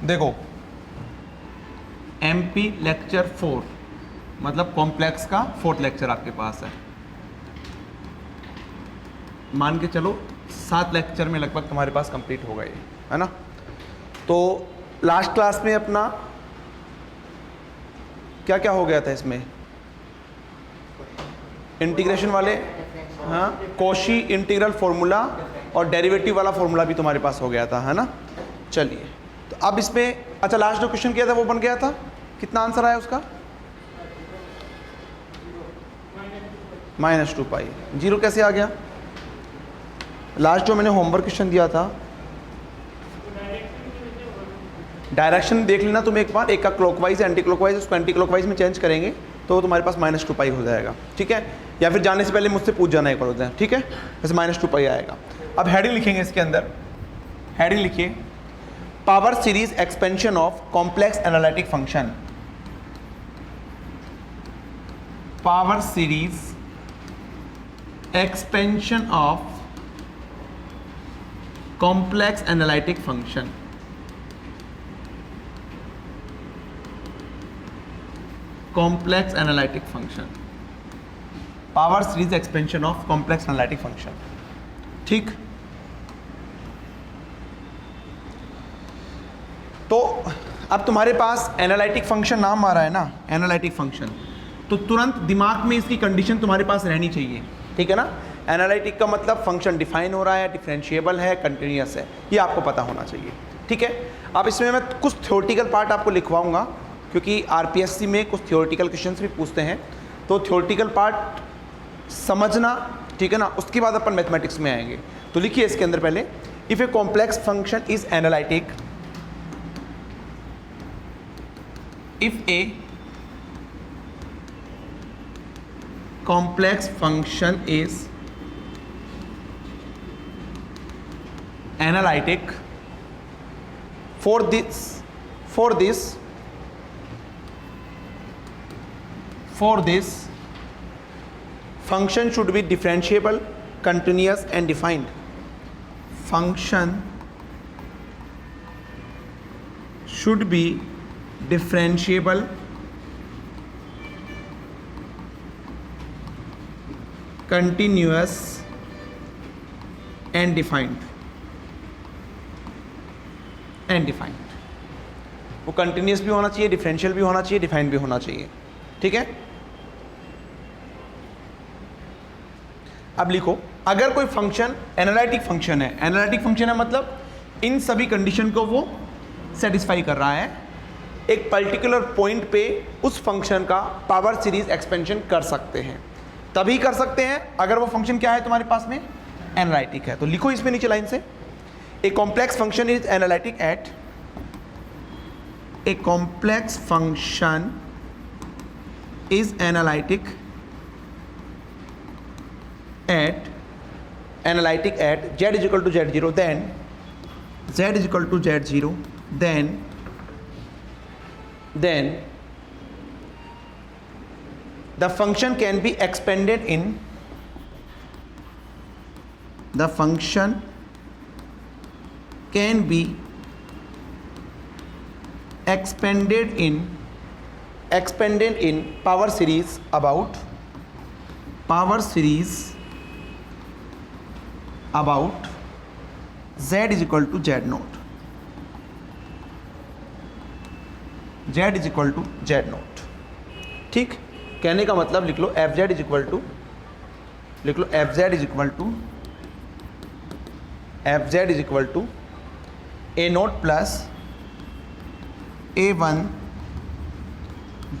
देखो MP lecture 4 मतलब complex का 4th लेक्चर आपके पास है। मान के चलो 7 लेक्चर में लगभग तुम्हारे पास कंप्लीट हो गए, है ना। तो लास्ट क्लास में अपना क्या क्या हो गया था इसमें, इंटीग्रेशन वाले, हाँ, कॉशी इंटीग्रल फॉर्मूला और डेरिवेटिव वाला फॉर्मूला भी तुम्हारे पास हो गया था, है ना। चलिए तो अब इसमें अच्छा लास्ट जो क्वेश्चन किया था वो बन गया था, कितना आंसर आया उसका? -2 पाई। जीरो कैसे आ गया? लास्ट जो मैंने होमवर्क क्वेश्चन दिया था, डायरेक्शन देख लेना तुम एक बार, एक का क्लॉकवाइज एंटी क्लॉकवाइज, उसको एंटी क्लॉकवाइज में चेंज करेंगे तो तुम्हारे पास -2 पाई हो जाएगा, ठीक है। या फिर जाने से पहले मुझसे पूछ जाना एक बार होता है, ठीक है। वैसे -2 पाई आएगा। अब हेडिंग लिखेंगे इसके अंदर, हेडिंग लिखिए power series expansion of complex analytic function. Power series expansion of complex analytic function. Complex analytic function, power series expansion of complex analytic function, ठीक। तो अब तुम्हारे पास एनालिटिक फंक्शन नाम आ रहा है ना, एनालिटिक फंक्शन, तो तुरंत दिमाग में इसकी कंडीशन तुम्हारे पास रहनी चाहिए, ठीक है ना। एनालिटिक का मतलब फंक्शन डिफाइन हो रहा है, डिफरेंशिएबल है, कंटिन्यूअस है, ये आपको पता होना चाहिए, ठीक है। अब इसमें मैं कुछ थ्योरेटिकल पार्ट आपको लिखवाऊंगा क्योंकि आरपीएससी में कुछ थ्योरेटिकल क्वेश्चंस भी पूछते हैं, तो थ्योरेटिकल पार्ट समझना, ठीक है ना। उसके बाद अपन मैथमेटिक्स में आएंगे। तो लिखिए इसके अंदर पहले, if A complex function is analytic, if a complex function is analytic, for this function should be differentiable, continuous and defined. Function should be differentiable, continuous and defined. वो कंटिन्यूस भी होना चाहिए, डिफरेंशियल भी होना चाहिए, डिफाइंड भी होना चाहिए, ठीक है। अब लिखो, अगर कोई फंक्शन एनालिटिक फंक्शन है, एनालिटिक फंक्शन है मतलब इन सभी कंडीशन को वो सेटिस्फाई कर रहा है, एक पर्टिकुलर पॉइंट पे उस फंक्शन का पावर सीरीज एक्सपेंशन कर सकते हैं, तभी कर सकते हैं अगर वो फंक्शन क्या है तुम्हारे पास में, एनालिटिक है। तो लिखो इसमें नीचे लाइन से, a complex function is analytic at, a complex function is analytic at z is equal to z0, then z is equal to z0, then the function can be expanded in, the function can be expanded in power series about z is equal to z naught, z is equal to z naught, ठीक। कहने का मतलब लिख लो F Z is equal to, लिख लो F Z is equal to a naught plus A1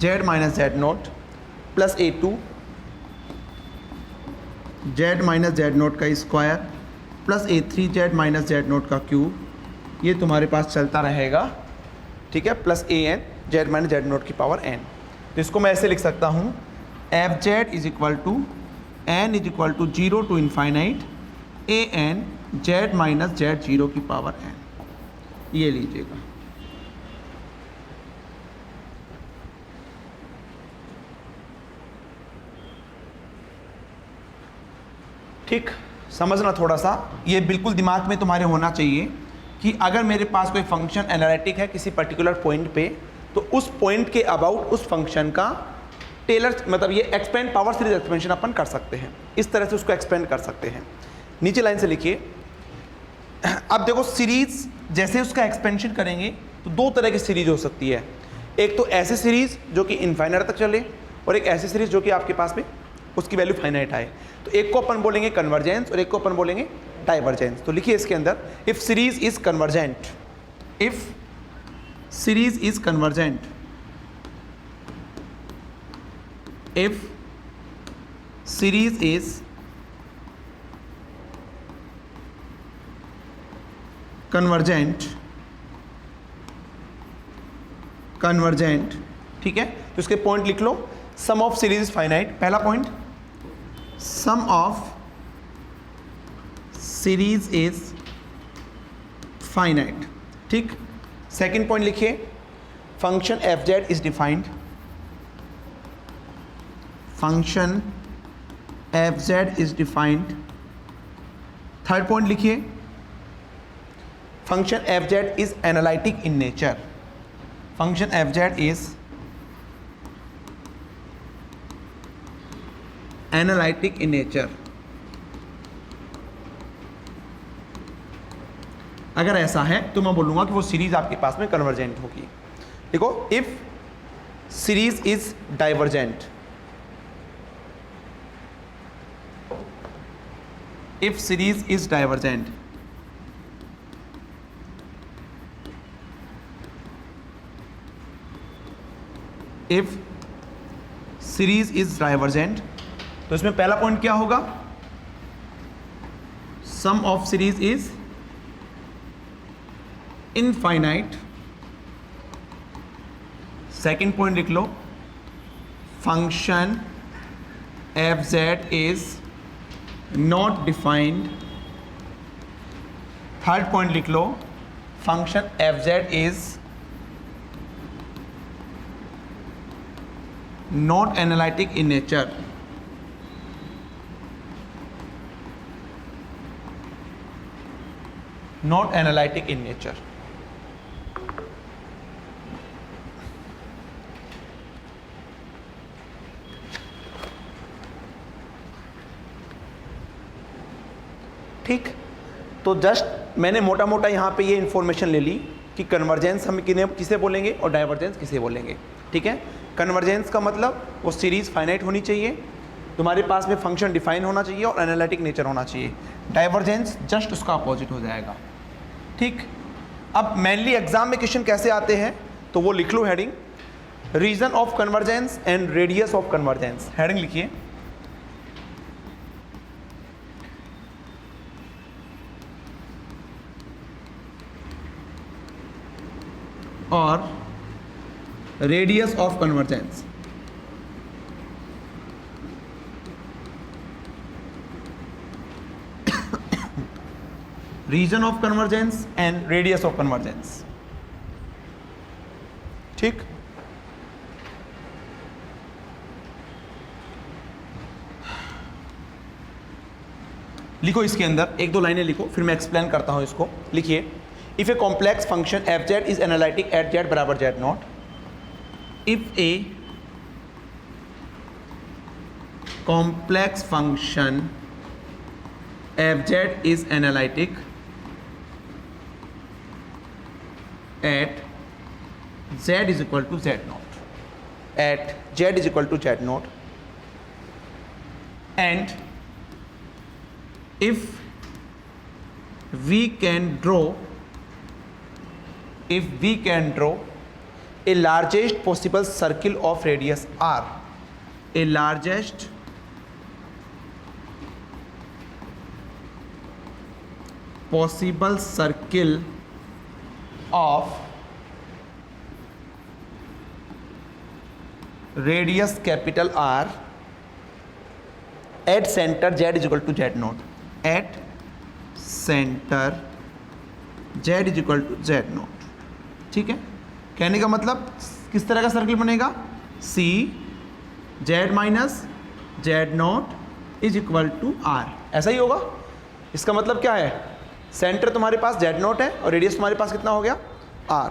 z minus Z naught plus A2 z minus Z naught का square plus A3 z minus Z naught का cube, ये तुम्हारे पास चलता रहेगा, ठीक है, plus an z minus Z naught की पावर n। तो इसको मैं ऐसे लिख सकता हूँ, f Z is equal to n is equal to 0 to infinite an z minus z 0 की पावर n, ये लीजिएगा। ठीक, समझना थोड़ा सा, ये बिल्कुल दिमाग में तुम्हारे होना चाहिए कि अगर मेरे पास कोई फंक्शन एनालिटिक है किसी पर्टिकुलर पॉइंट पे, तो उस पॉइंट के अबाउट उस फंक्शन का टेलर मतलब ये एक्सपेंड पावर सीरीज एक्सपेंशन अपन कर सकते हैं, इस तरह से उसको एक्सपेंड कर सकते हैं। नीचे लाइन से लिखिए, अब देखो सीरीज जैसे उसका एक्सपेंशन करेंगे तो दो तरह की सीरीज हो सकती है। एक तो ऐसी सीरीज जो कि इनफाइनाइट तक चले, और एक ऐसी सीरीज जो कि आपके पास में उसकी वैल्यू फाइनाइट आए। तो एक को अपन बोलेंगे कन्वर्जेंस और एक को अपन बोलेंगे डाइवर्जेंस। तो लिखिए इसके अंदर, if series is convergent, if series is convergent, if series is convergent, ठीक है, तो इसके पॉइंट लिख लो। Sum of series is finite, पहला point, sum of series is finite, ठीक। सेकंड पॉइंट लिखिए, function f Z is defined, function fz is defined। Third point लिखिए, function fz is analytic in nature, function fz is analytic in nature। अगर ऐसा है तो मैं बोलूंगा कि वो सीरीज आपके पास में कन्वर्जेंट होगी। देखो, if series is divergent, if series is divergent, if series is divergent, तो इसमें पहला पॉइंट क्या होगा, sum of series is infinite। Second point लिख लो, function fz is not defined। Third point लिख लो, function fz is not analytic in nature। not analytic in nature। ठीक, तो just मैंने मोटा मोटा यहाँ पे ये इन्फॉर्मेशन ले ली कि कन्वर्जेंस हम किसे बोलेंगे और डाइवर्जेंस किसे बोलेंगे। ठीक है, कन्वर्जेंस का मतलब वो सीरीज़ फाइनाइट होनी चाहिए, तुम्हारे पास में फंक्शन डिफाइन होना चाहिए और एनालिटिक नेचर होना चाहिए। डाइवर्जेंस जस्ट उसका अपोजिट हो जाएगा। ठीक, अब मेनली एग्जाम में क्वेश्चन कैसे आते हैं तो वो लिख लो heading, region of convergence and radius of convergence. Heading लिखिए, और radius of convergence. Region of convergence and radius of convergence. ठीक, लिखो इसके अंदर एक दो लाइनें लिखो, फिर मैं एक्सप्लेन करता हूं इसको। लिखिए, if a complex function fz is analytic at z बराबर z not, if a complex function fz is analytic at z is equal to z not, at z is equal to z not, and if we can draw a largest possible circle of radius r, a largest possible circle of radius capital R at center z is equal to z not, at center z is equal to z not. ठीक है, कहने का मतलब किस तरह का circle बनेगा, C z minus z naught is equal to R, ऐसा ही होगा। इसका मतलब क्या है, सेंटर तुम्हारे पास जेड नॉट है और रेडियस तुम्हारे पास कितना हो गया आर।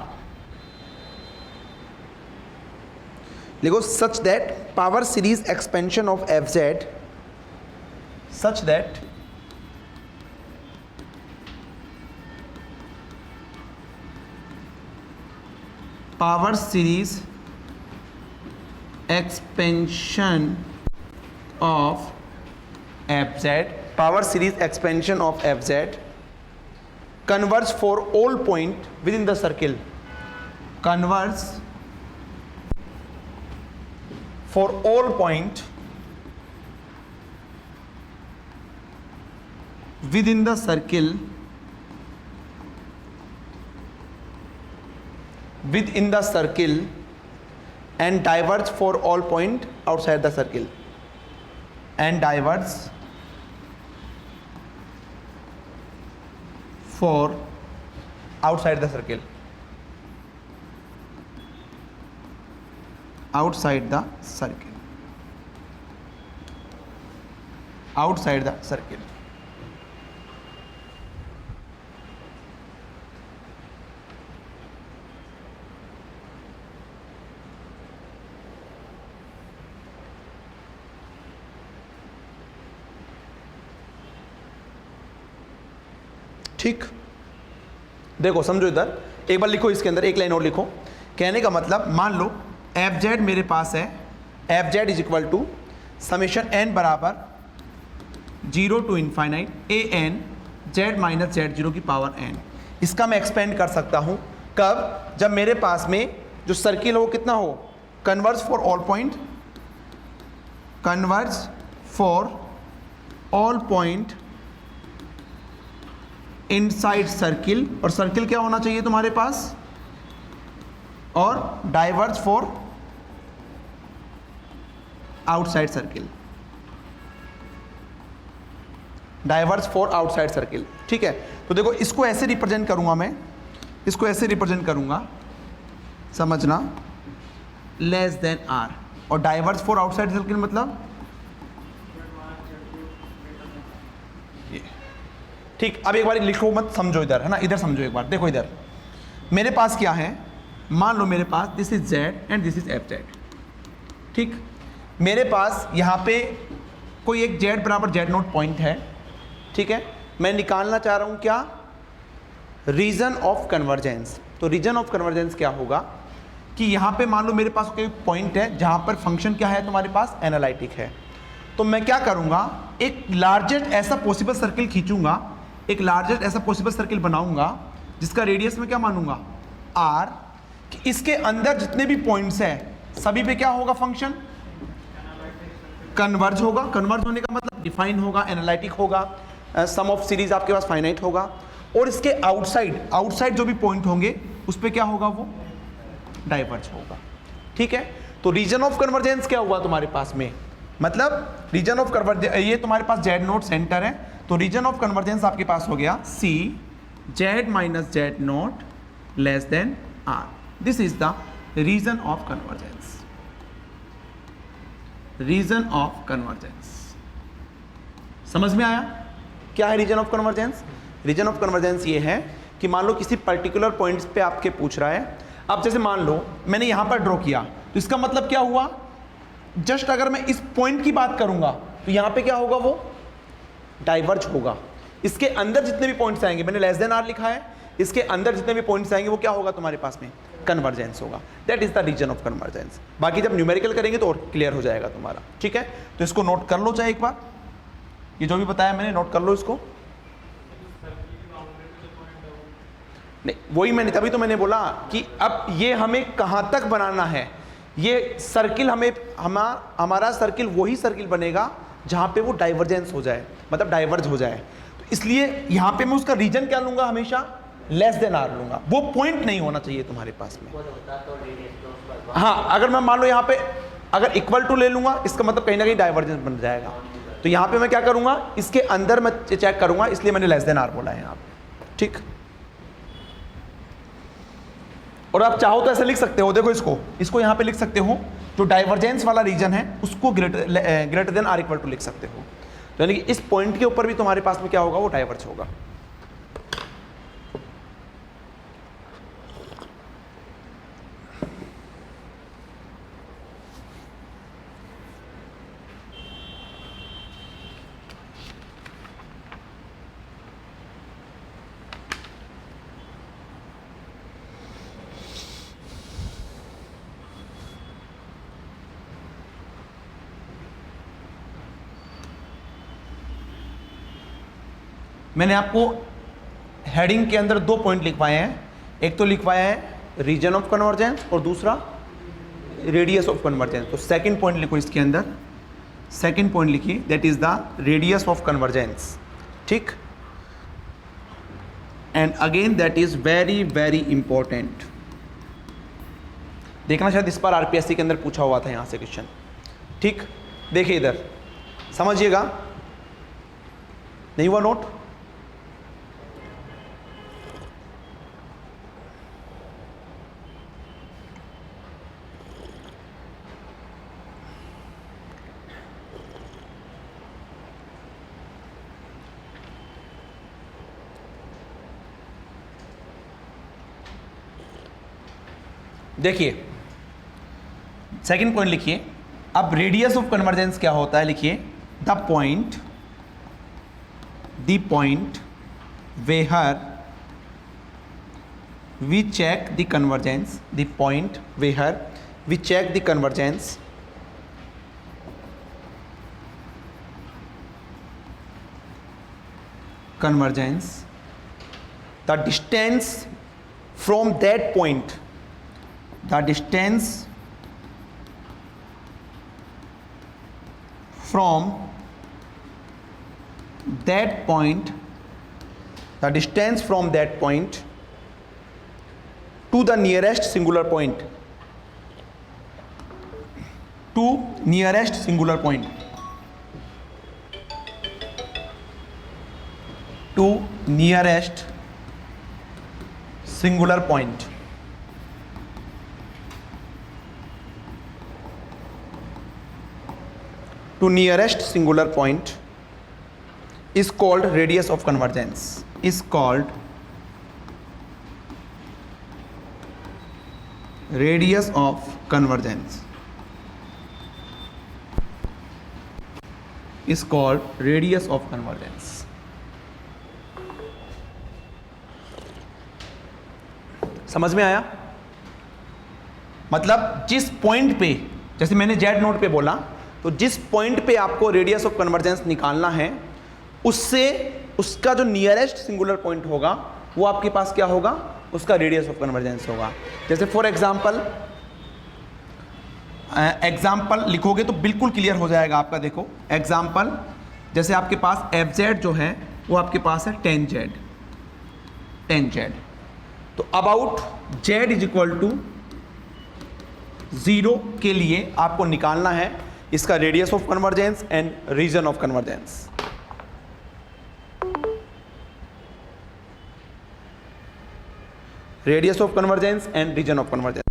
लिखो such that power series expansion of F Z, such that power series expansion of F Z, power series expansion of F Z converge for all point within the circle, converge for all point within the circle, within the circle and diverge for all point outside the circle, and diverge for outside the circle, outside the circle, outside the circle. ठीक, देखो समझो, इधर एक बार लिखो, इसके अंदर एक line और लिखो। कहने का मतलब मान लो एफ जेड मेरे पास है, f Z is equal to summation n बराबर 0 to infinite a N Z minus z zero की पावर एन। इसका मैं एक्सपेंड कर सकता हूँ कब, जब मेरे पास में जो सर्किल हो कितना हो, converge for all point, converge for all point inside circle, और सर्किल क्या होना चाहिए तुम्हारे पास, और diverge for outside circle, diverge for outside circle. ठीक है, तो देखो इसको ऐसे रिप्रेजेंट करूंगा मैं, इसको ऐसे रिप्रेजेंट करूंगा, समझना, लेस देन आर, और डाइवर्ज फॉर आउटसाइड सर्किल मतलब ठीक। अब एक बार लिखो मत, समझो इधर, है ना, इधर समझो एक बार। देखो इधर मेरे पास क्या है, मान लो मेरे पास this is z and this is f z. ठीक, मेरे पास यहाँ पे कोई एक जेड बराबर जेड नोट पॉइंट है। ठीक है, मैं निकालना चाह रहा हूँ क्या, रीजन ऑफ कन्वर्जेंस। तो रीजन ऑफ कन्वर्जेंस क्या होगा कि यहाँ पे मान लो मेरे पास कोई पॉइंट है जहाँ पर फंक्शन क्या है तुम्हारे पास, एनालिटिक है। तो मैं क्या करूँगा, एक लार्जेस्ट ऐसा पॉसिबल सर्किल खींचूंगा, एक लार्जेस्ट ऐसा पॉसिबल सर्किल बनाऊंगा जिसका रेडियस में क्या मानूंगा आर, कि इसके अंदर जितने भी पॉइंट्स हैं सभी पे क्या होगा, फंक्शन कन्वर्ज होगा। कन्वर्ज होने का मतलब डिफाइन होगा, एनालिटिक होगा, सम ऑफ सीरीज आपके पास फाइनाइट होगा, और इसके आउटसाइड, आउटसाइड जो भी पॉइंट होंगे उस पर क्या होगा, वो डाइवर्ज होगा। ठीक है, तो रीजन ऑफ कन्वर्जेंस क्या हुआ तुम्हारे पास में, मतलब रीजन ऑफ कन्वर्जेंस, ये तुम्हारे पास जेड नोट सेंटर है, तो रीजन ऑफ कन्वर्जेंस आपके पास हो गया c z minus Z naught less than r. This is the region of convergence, region of convergence. समझ में आया क्या है region of convergence? Region of convergence ये है कि मान लो किसी पर्टिकुलर पॉइंट्स पे आपके पूछ रहा है। अब जैसे मान लो मैंने यहां पर ड्रॉ किया, तो इसका मतलब क्या हुआ, जस्ट अगर मैं इस पॉइंट की बात करूंगा तो यहां पे क्या होगा, वो डाइवर्ज होगा। इसके अंदर जितने भी पॉइंट्स आएंगे, मैंने लेस देन आर लिखा है, इसके अंदर जितने भी पॉइंट्स आएंगे वो क्या होगा तुम्हारे पास में, कन्वर्जेंस होगा। That is the region of convergence. बाकी जब न्यूमेरिकल करेंगे तो और क्लियर हो जाएगा तुम्हारा। ठीक है, तो इसको नोट कर लो चाहे एक बार, ये जो भी बताया मैंने नोट कर लो इसको। नहीं, वही मैंने, तभी तो मैंने बोला कि अब ये हमें कहाँ तक बनाना है, ये सर्किल हमें, हमारा सर्किल वही सर्किल बनेगा जहाँ पे वो डाइवर्जेंस हो जाए, मतलब डाइवर्ज हो जाए। तो इसलिए यहाँ पे मैं उसका रीजन क्या लूँगा, हमेशा लेस देन आर लूँगा। वो पॉइंट नहीं होना चाहिए तुम्हारे पास में। हाँ, अगर मैं मान लो यहाँ पे अगर इक्वल टू ले लूँगा, इसका मतलब कहीं ना कहीं डाइवर्जेंस बन जाएगा। तो यहाँ पे मैं क्या करूँगा, इसके अंदर मैं चेक करूँगा, इसलिए मैंने लेस देन आर बोला है यहाँ पे। ठीक, और आप चाहो तो ऐसे लिख सकते हो, देखो इसको यहाँ पे लिख सकते हो, जो डाइवर्जेंस वाला रीजन है उसको greater than or equal to लिख सकते हो। तो यानी कि इस पॉइंट के ऊपर भी तुम्हारे पास में क्या होगा, वो डाइवर्ज होगा। मैंने आपको हेडिंग के अंदर 2 पॉइंट लिखवाए हैं, एक तो लिखवाया है रीजन ऑफ कन्वर्जेंस और दूसरा रेडियस ऑफ कन्वर्जेंस। तो सेकंड पॉइंट लिखो इसके अंदर, सेकंड पॉइंट लिखिए that is the radius of convergence, ठीक। And again that is very very important. देखना शायद इस बार आरपीएससी के अंदर पूछा हुआ था यहाँ से क्वेश्चन, ठीक। देखिए इधर समझिएगा, नहीं हुआ नोट? देखिए सेकंड पॉइंट लिखिए। अब रेडियस ऑफ कन्वर्जेंस क्या होता है, लिखिए the point where we check the convergence, the point where we check the convergence the distance from that point, the distance from that point, the distance from that point to the nearest singular point, to nearest singular point, to nearest singular point, to nearest singular point is called radius of convergence, is called radius of convergence, is called radius of convergence। समझ में आया? मतलब जिस point पे, जैसे मैंने Z note पे बोला, तो जिस पॉइंट पे आपको रेडियस ऑफ कन्वर्जेंस निकालना है, उससे उसका जो नियरेस्ट सिंगुलर पॉइंट होगा वो आपके पास क्या होगा, उसका रेडियस ऑफ कन्वर्जेंस होगा। जैसे फॉर एग्जाम्पल लिखोगे तो बिल्कुल क्लियर हो जाएगा आपका। देखो एग्जाम्पल, जैसे आपके पास एफ जेड जो है वो आपके पास है 10 जेड, तो about z is equal to 0 के लिए आपको निकालना है इसका radius of convergence and region of convergence. Radius of convergence and region of convergence.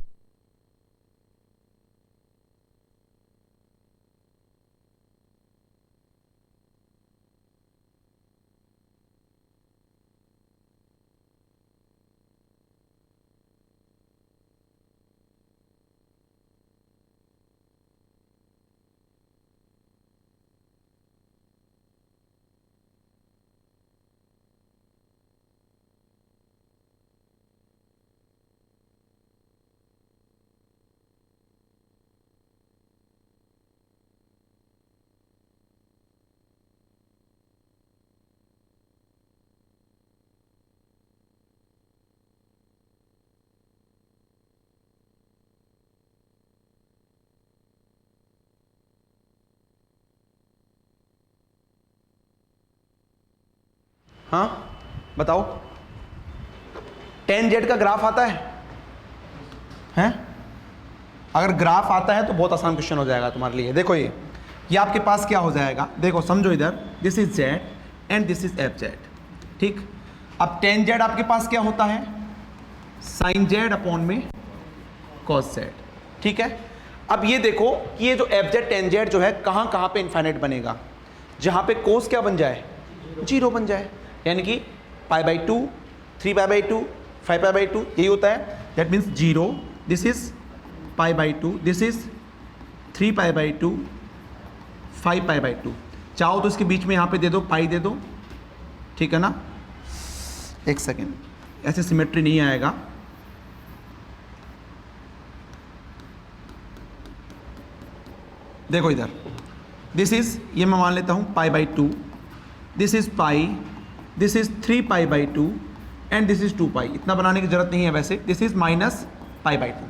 हाँ बताओ, 10 जेड का ग्राफ आता है? हैं? अगर ग्राफ आता है तो बहुत आसान क्वेश्चन हो जाएगा तुम्हारे लिए। देखो ये आपके पास क्या हो जाएगा, देखो समझो इधर, this is z and this is f z, ठीक। अब 10 जेड आपके पास क्या होता है, साइन जेड अपॉन में कॉस जेड, ठीक है। अब ये देखो कि ये जो एफ जेड 10 जेड जो है कहाँ कहाँ पे इनफाइनाइट बनेगा, जहाँ पे कोस क्या बन जाए, 0 बन जाए, यानी कि π/2, 3π/2, 5π/2 यही होता है। That means 0, this is π/2, this is 3π/2, 5π/2। चाहो तो इसके बीच में यहाँ पे दे दो पाई दे दो, ठीक है ना। एक सेकेंड, ऐसे सिमेट्री नहीं आएगा। देखो इधर, दिस इज, ये मैं मान लेता हूँ π/2, this is pi this is 3π/2 and this is 2π। इतना बनाने की जरूरत नहीं है वैसे, दिस इज -π/2।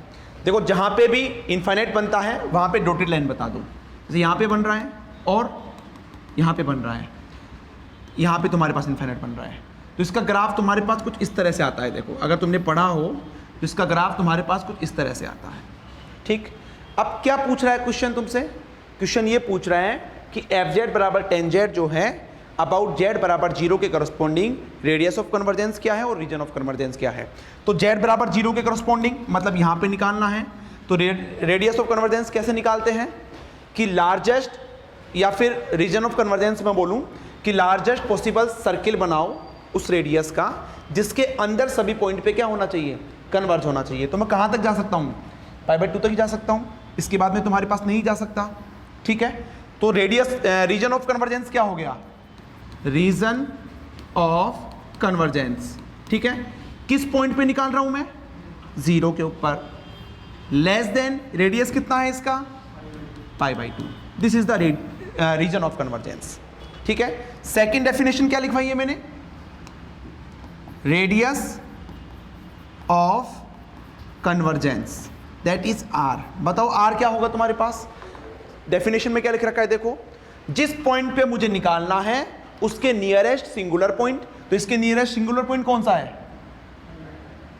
देखो जहाँ पे भी इनफाइनाइट बनता है वहाँ पे डॉटेड लाइन बता दो, जैसे यहाँ पे बन रहा है और यहाँ पे बन रहा है, यहाँ पे तुम्हारे पास इनफाइनाइट बन रहा है, तो इसका ग्राफ तुम्हारे पास कुछ इस तरह से आता है। देखो अगर तुमने पढ़ा हो तो इसका ग्राफ तुम्हारे पास कुछ इस तरह से आता है। ठीक, अब क्या पूछ रहा है क्वेश्चन तुमसे? क्वेश्चन ये पूछ रहा है कि fz बराबर tan z जो है अबाउट z बराबर 0 के करस्पॉन्डिंग रेडियस ऑफ कन्वर्जेंस क्या है और रीजन ऑफ कन्वर्जेंस क्या है। तो z बराबर 0 के करस्पॉन्डिंग मतलब यहाँ पे निकालना है, तो रेडियस ऑफ कन्वर्जेंस कैसे निकालते हैं कि लार्जेस्ट, या फिर रीजन ऑफ कन्वर्जेंस में बोलूँ कि लार्जेस्ट पॉसिबल सर्किल बनाओ उस रेडियस का जिसके अंदर सभी पॉइंट पे क्या होना चाहिए, कन्वर्ज होना चाहिए। तो मैं कहाँ तक जा सकता हूँ, π/2 तक ही जा सकता हूँ, इसके बाद में तुम्हारे पास नहीं जा सकता। ठीक है, तो रेडियस रीजन ऑफ कन्वर्जेंस क्या हो गया, रीजन ऑफ कन्वर्जेंस। ठीक है, किस पॉइंट पे निकाल रहा हूं मैं, 0 के ऊपर, लेस देन रेडियस कितना है इसका, π/2। This is the region of convergence. ठीक है, सेकंड डेफिनेशन क्या लिखवाई है मैंने, radius of convergence that is r। बताओ r क्या होगा तुम्हारे पास, डेफिनेशन में क्या लिख रखा है, देखो जिस पॉइंट पे मुझे निकालना है उसके नियरेस्ट सिंगुलर पॉइंट, तो इसके नियरेस्ट सिंगुलर पॉइंट कौन सा है,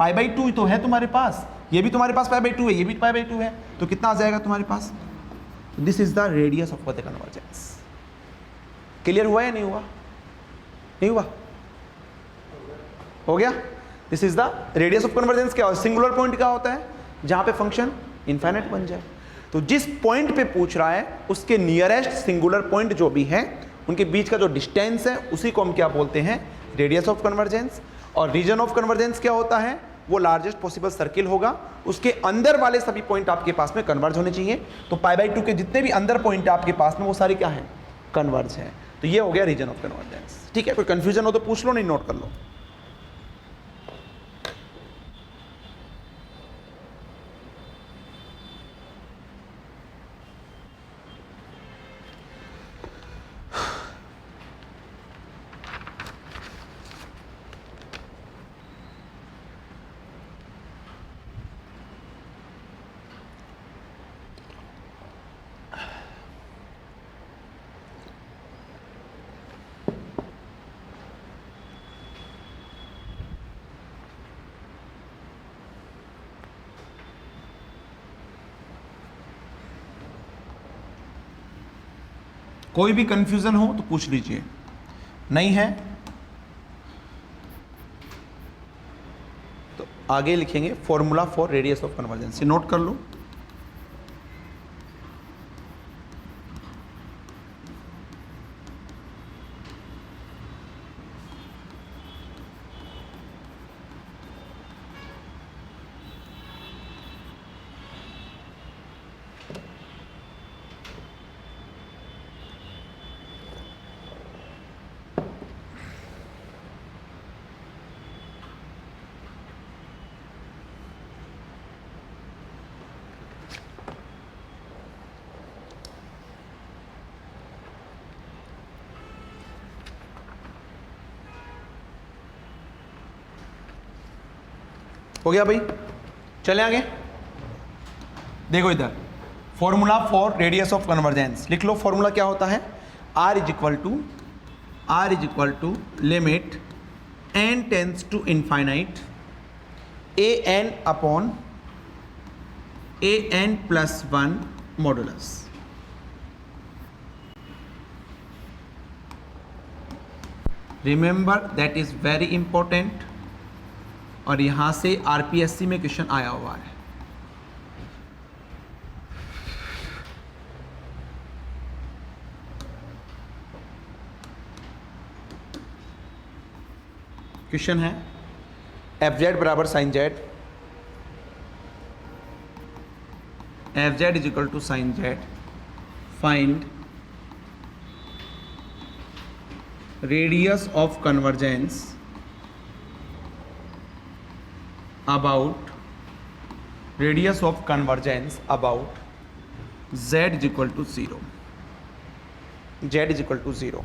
π/2 तो है तुम्हारे पास, ये भी तुम्हारे पास π/2 है, ये भी π/2 है, तो कितना आ जाएगा तुम्हारे पास, this is the radius of the convergence. Clear हुआ या नहीं हुआ, नहीं हुआ, हो गया। This is the radius of convergence. क्या सिंगुलर पॉइंट क्या होता है, जहां पे फंक्शन इनफाइनाइट बन जाए। तो जिस पॉइंट पे पूछ रहा है उसके नियरेस्ट सिंगुलर पॉइंट जो भी है उनके बीच का जो डिस्टेंस है उसी को हम क्या बोलते हैं, रेडियस ऑफ कन्वर्जेंस। और रीजन ऑफ कन्वर्जेंस क्या होता है, वो लार्जेस्ट पॉसिबल सर्किल होगा, उसके अंदर वाले सभी पॉइंट आपके पास में कन्वर्ज होने चाहिए। तो π/2 के जितने भी अंदर पॉइंट है आपके पास में वो सारे क्या है, कन्वर्ज है। तो ये हो गया रीजन ऑफ कन्वर्जेंस। ठीक है, कोई कंफ्यूजन हो तो पूछ लो, नहीं नोट कर लो। कोई भी कंफ्यूजन हो तो पूछ लीजिए, नहीं है तो आगे लिखेंगे formula for radius of convergence, note कर लो। हो गया भाई, चले आगे। देखो इधर formula for radius of convergence लिख लो। फॉर्मूला क्या होता है, r is equal to limit n tends to infinite an upon an+1 modulus. Remember that is very important, और यहां से आरपीएससी में क्वेश्चन आया हुआ है। क्वेश्चन है fz बराबर sin z, fz is equal to sin z, find radius of convergence about radius of convergence about z is equal to 0, z is equal to 0।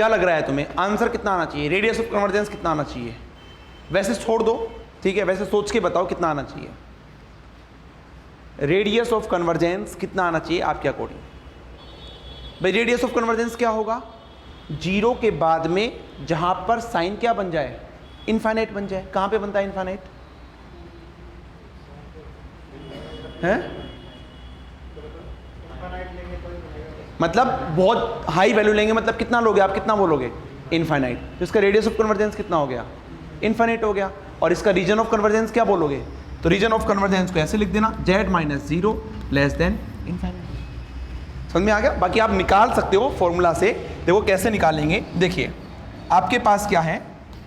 क्या लग रहा है तुम्हें आंसर कितना आना चाहिए, रेडियस ऑफ कन्वर्जेंस कितना आना चाहिए? वैसे छोड़ दो, ठीक है, वैसे सोच के बताओ कितना आना चाहिए, रेडियस ऑफ कन्वर्जेंस कितना आना चाहिए आपके अकॉर्डिंग? भाई रेडियस ऑफ कन्वर्जेंस क्या होगा? जीरो के बाद में जहां पर साइन क्या बन जाए, इनफाइनाइट बन जाए। कहां पे बनता है इनफाइनाइट? है मतलब बहुत हाई वैल्यू लेंगे, मतलब कितना लोगे आप, कितना बोलोगे? इनफाइनाइट। तो इसका रेडियस ऑफ कन्वर्जेंस कितना हो गया? इनफाइनाइट हो गया। और इसका रीजन ऑफ कन्वर्जेंस क्या बोलोगे? तो रीजन ऑफ कन्वर्जेंस को ऐसे लिख देना, z minus zero less than infinite. समझ में आ गया? बाकी आप निकाल सकते हो फॉर्मूला से, देखो कैसे निकालेंगे। देखिए आपके पास क्या है,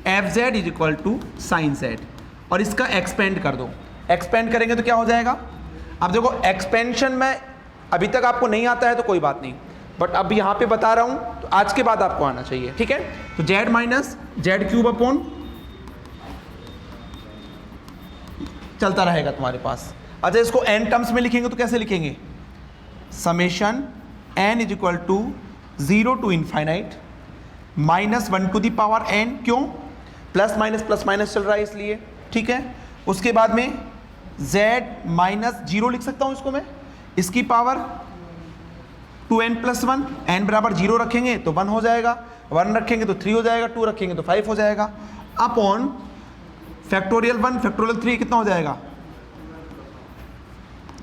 f Z is equal to sine z, और इसका एक्सपेंड कर दो। एक्सपेंड करेंगे तो क्या हो जाएगा? अब देखो एक्सपेंशन में अभी तक आपको नहीं आता है तो कोई बात नहीं, बट अब यहाँ पे बता रहा हूँ तो आज के बाद आपको आना चाहिए, ठीक है। तो Z minus Z cube upon चलता रहेगा तुम्हारे पास। अच्छा इसको एन टर्म्स में लिखेंगे तो कैसे लिखेंगे? Summation n is equal to 0 to infinite minus 1 to the power n. क्यों? प्लस माइनस चल रहा है इसलिए, ठीक है। उसके बाद में z माइनस जीरो लिख सकता हूं इसको मैं, इसकी पावर 2n प्लस 1, n बराबर 0 रखेंगे तो 1 हो जाएगा, 1 रखेंगे तो 3 हो जाएगा, 2 रखेंगे तो 5 हो जाएगा, अपॉन फैक्टोरियल 1 फैक्टोरियल 3 कितना हो जाएगा?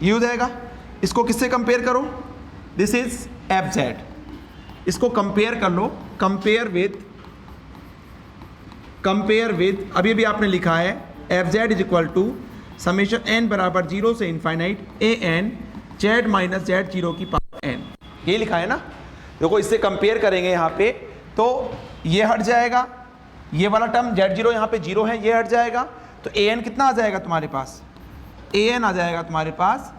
ये हो जाएगा। इसको किससे कंपेयर करो? दिस इज एफ जेड, इसको कंपेयर कर लो, कंपेयर विद अभी भी आपने लिखा है f Z is equal to summation n बराबर 0 से infinite a N Z minus z zero की पावर एन, ये लिखा है ना। देखो इससे कंपेयर करेंगे यहाँ पे तो ये हट जाएगा, ये वाला टर्म जेड जीरो यहाँ पे 0 है, ये हट जाएगा, तो ए एन कितना आ जाएगा तुम्हारे पास? ए एन आ जाएगा तुम्हारे पास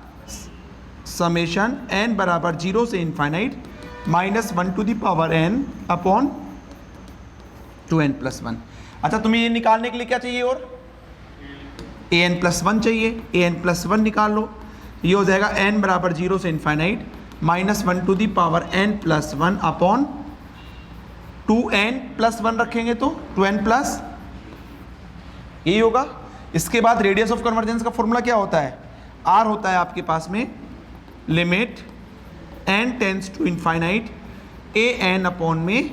समेशन एन बराबर 0 से infinite minus 1 to the power n upon 2n plus 1। अच्छा तुम्हें ये निकालने के लिए क्या चाहिए? और ए एन प्लस 1 चाहिए, ए एन प्लस 1 निकाल लो, ये हो जाएगा n बराबर 0 से infinite minus 1 to the power n plus 1 upon 2n plus 1 रखेंगे तो 2n प्लस, यही होगा। इसके बाद रेडियस ऑफ कन्वर्जेंस का फॉर्मूला क्या होता है? r होता है आपके पास में limit n tends to infinite a n upon में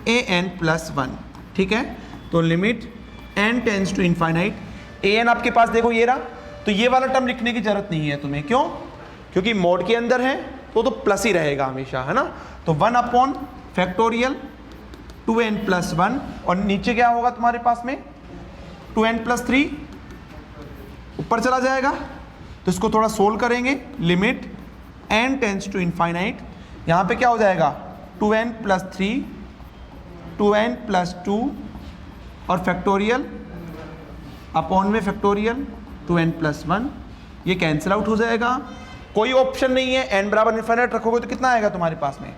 ए एन प्लस 1, ठीक है। तो limit n tends to infinite a n आपके पास देखो ये रहा, तो ये वाला टर्म लिखने की जरूरत नहीं है तुम्हें। क्यों? क्योंकि मोड के अंदर है तो प्लस ही रहेगा हमेशा, है ना। तो 1 अपॉन फैक्टोरियल 2n प्लस 1, और नीचे क्या होगा तुम्हारे पास में 2n प्लस 3 ऊपर चला जाएगा। तो इसको थोड़ा सोल्व करेंगे, limit n tends to infinite, यहाँ पे क्या हो जाएगा 2n प्लस 3 2n प्लस 2 और फैक्टोरियल अपॉन में फैक्टोरियल 2n प्लस 1, ये कैंसिल आउट हो जाएगा। कोई ऑप्शन नहीं है, n बराबर इनफाइनाइट रखोगे तो कितना आएगा तुम्हारे पास में?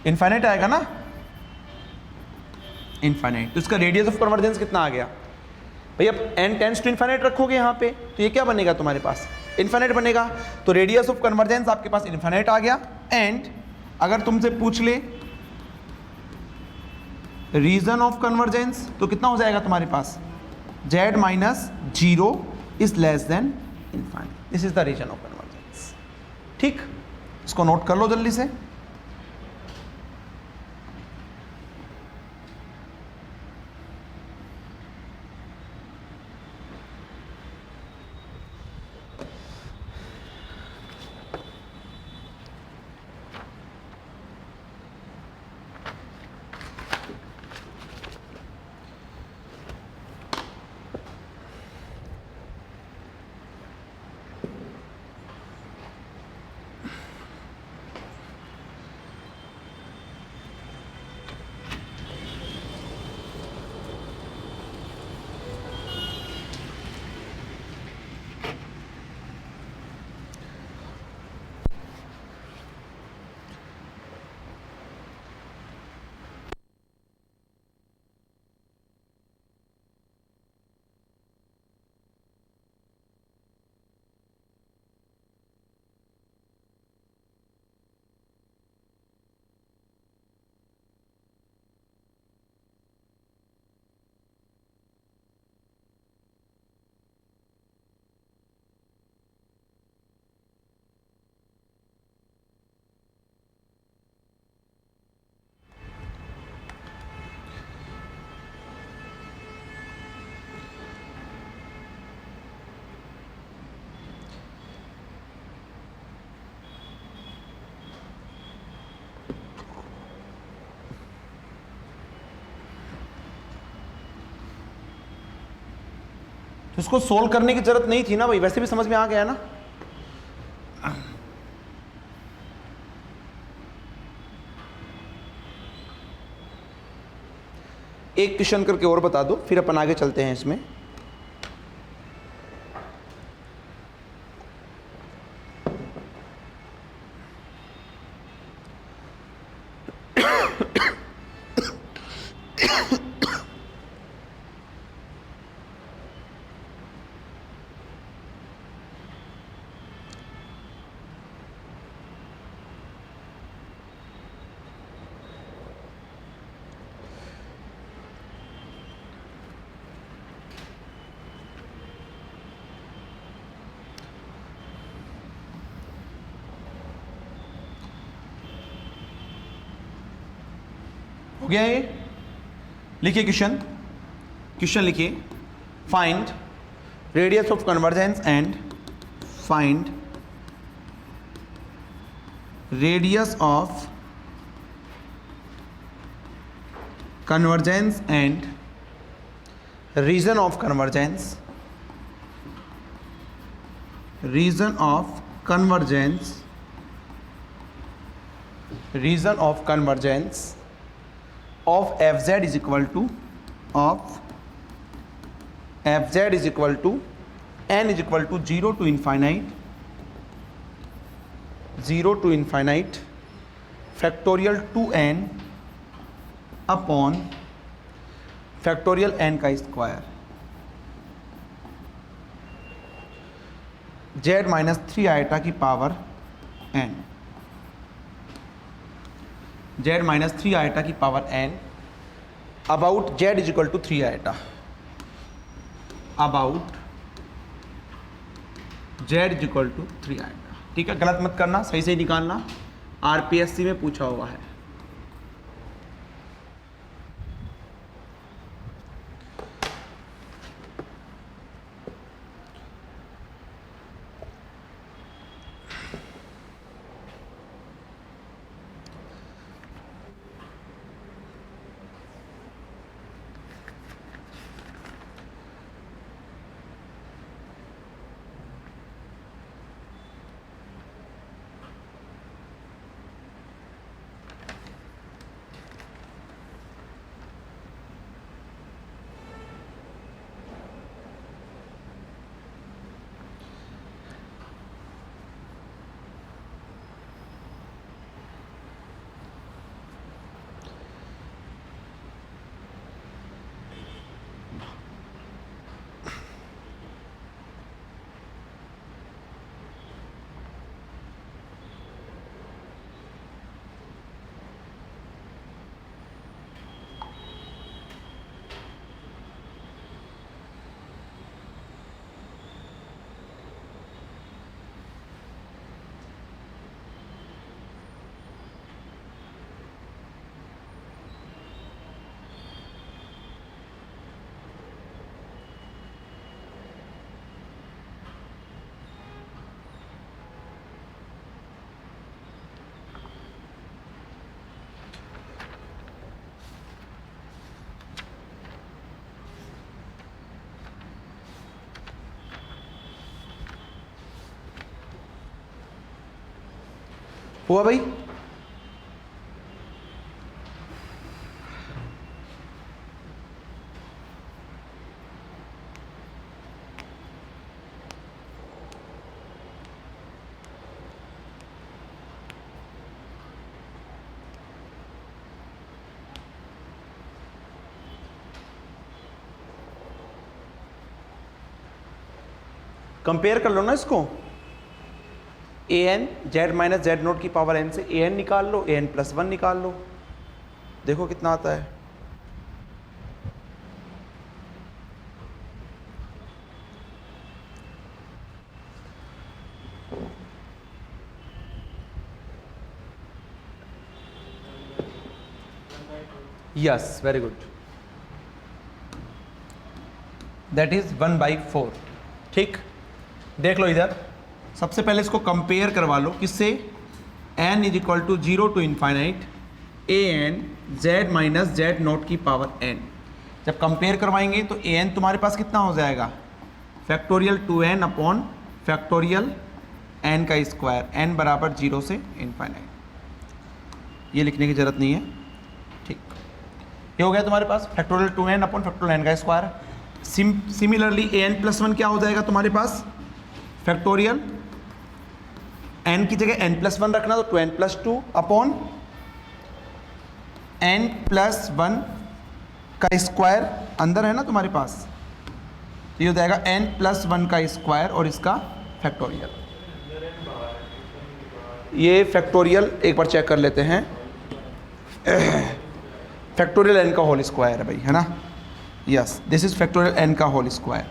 इनफाइनाइट आएगा ना, इनफाइनाइट। तो इसका रेडियस ऑफ कन्वर्जेंस कितना आ गया भाई? अब n टेंस टू इनफाइनाइट रखोगे यहाँ पे तो ये क्या बनेगा तुम्हारे पास? इनफाइनाइट बनेगा। तो रेडियस ऑफ कन्वर्जेंस आपके पास इनफाइनाइट आ गया। एंड अगर तुमसे पूछ ले रीजन ऑफ कन्वर्जेंस तो कितना हो जाएगा तुम्हारे पास? z minus 0 is less than infinite, this is the region of convergence. ठीक, इसको नोट कर लो जल्दी से। उसको सोल्व करने की जरूरत नहीं थी ना भाई, वैसे भी समझ में आ गया ना। एक क्वेश्चन करके और बता दो, फिर अपन आगे चलते हैं इसमें। हो गया ये? लिखिए क्वेश्चन, क्वेश्चन लिखिए, find radius of convergence and find radius of convergence and region of convergence, region of convergence, region of convergence of fz is equal to fz is equal to n is equal to 0 to infinite, 0 to infinite factorial 2n upon factorial n का square, z minus 3 eta की power n, z minus 3 eta की power n about z is equal to 3 eta, about z is equal to 3 eta. ठीक है, गलत मत करना, सही से निकालना, आरपीएससी में पूछा हुआ है। हुआ भाई? कंपेयर कर लो ना इसको, A N Z minus Z naught की पावर एन से ए एन निकाल लो, ए एन प्लस 1 निकाल लो, देखो कितना आता है। Yes, very good, that is 1/4। ठीक, देख लो इधर, सबसे पहले इसको कंपेयर करवा लो, किससे? n is equal to 0 to infinite a N Z minus Z naught की पावर n। जब कंपेयर करवाएंगे तो ए एन तुम्हारे पास कितना हो जाएगा? Factorial 2n upon factorial n का स्क्वायर, n बराबर 0 से इनफाइनाइट। ये लिखने की जरूरत नहीं है, ठीक। ये हो गया तुम्हारे पास factorial 2n upon factorial n का स्क्वायर। सिमिलरली an+1 क्या हो जाएगा तुम्हारे पास, फैक्टोरियल n की जगह n+1 रखना तो 2n+2 अपॉन n+1 का स्क्वायर अंदर है ना तुम्हारे पास, तो ये हो जाएगा n+1 का स्क्वायर और इसका फैक्टोरियल। ये फैक्टोरियल एक बार चेक कर लेते हैं, फैक्टोरियल n का होल स्क्वायर है भाई, है ना। Yes, this is factorial n का होल स्क्वायर।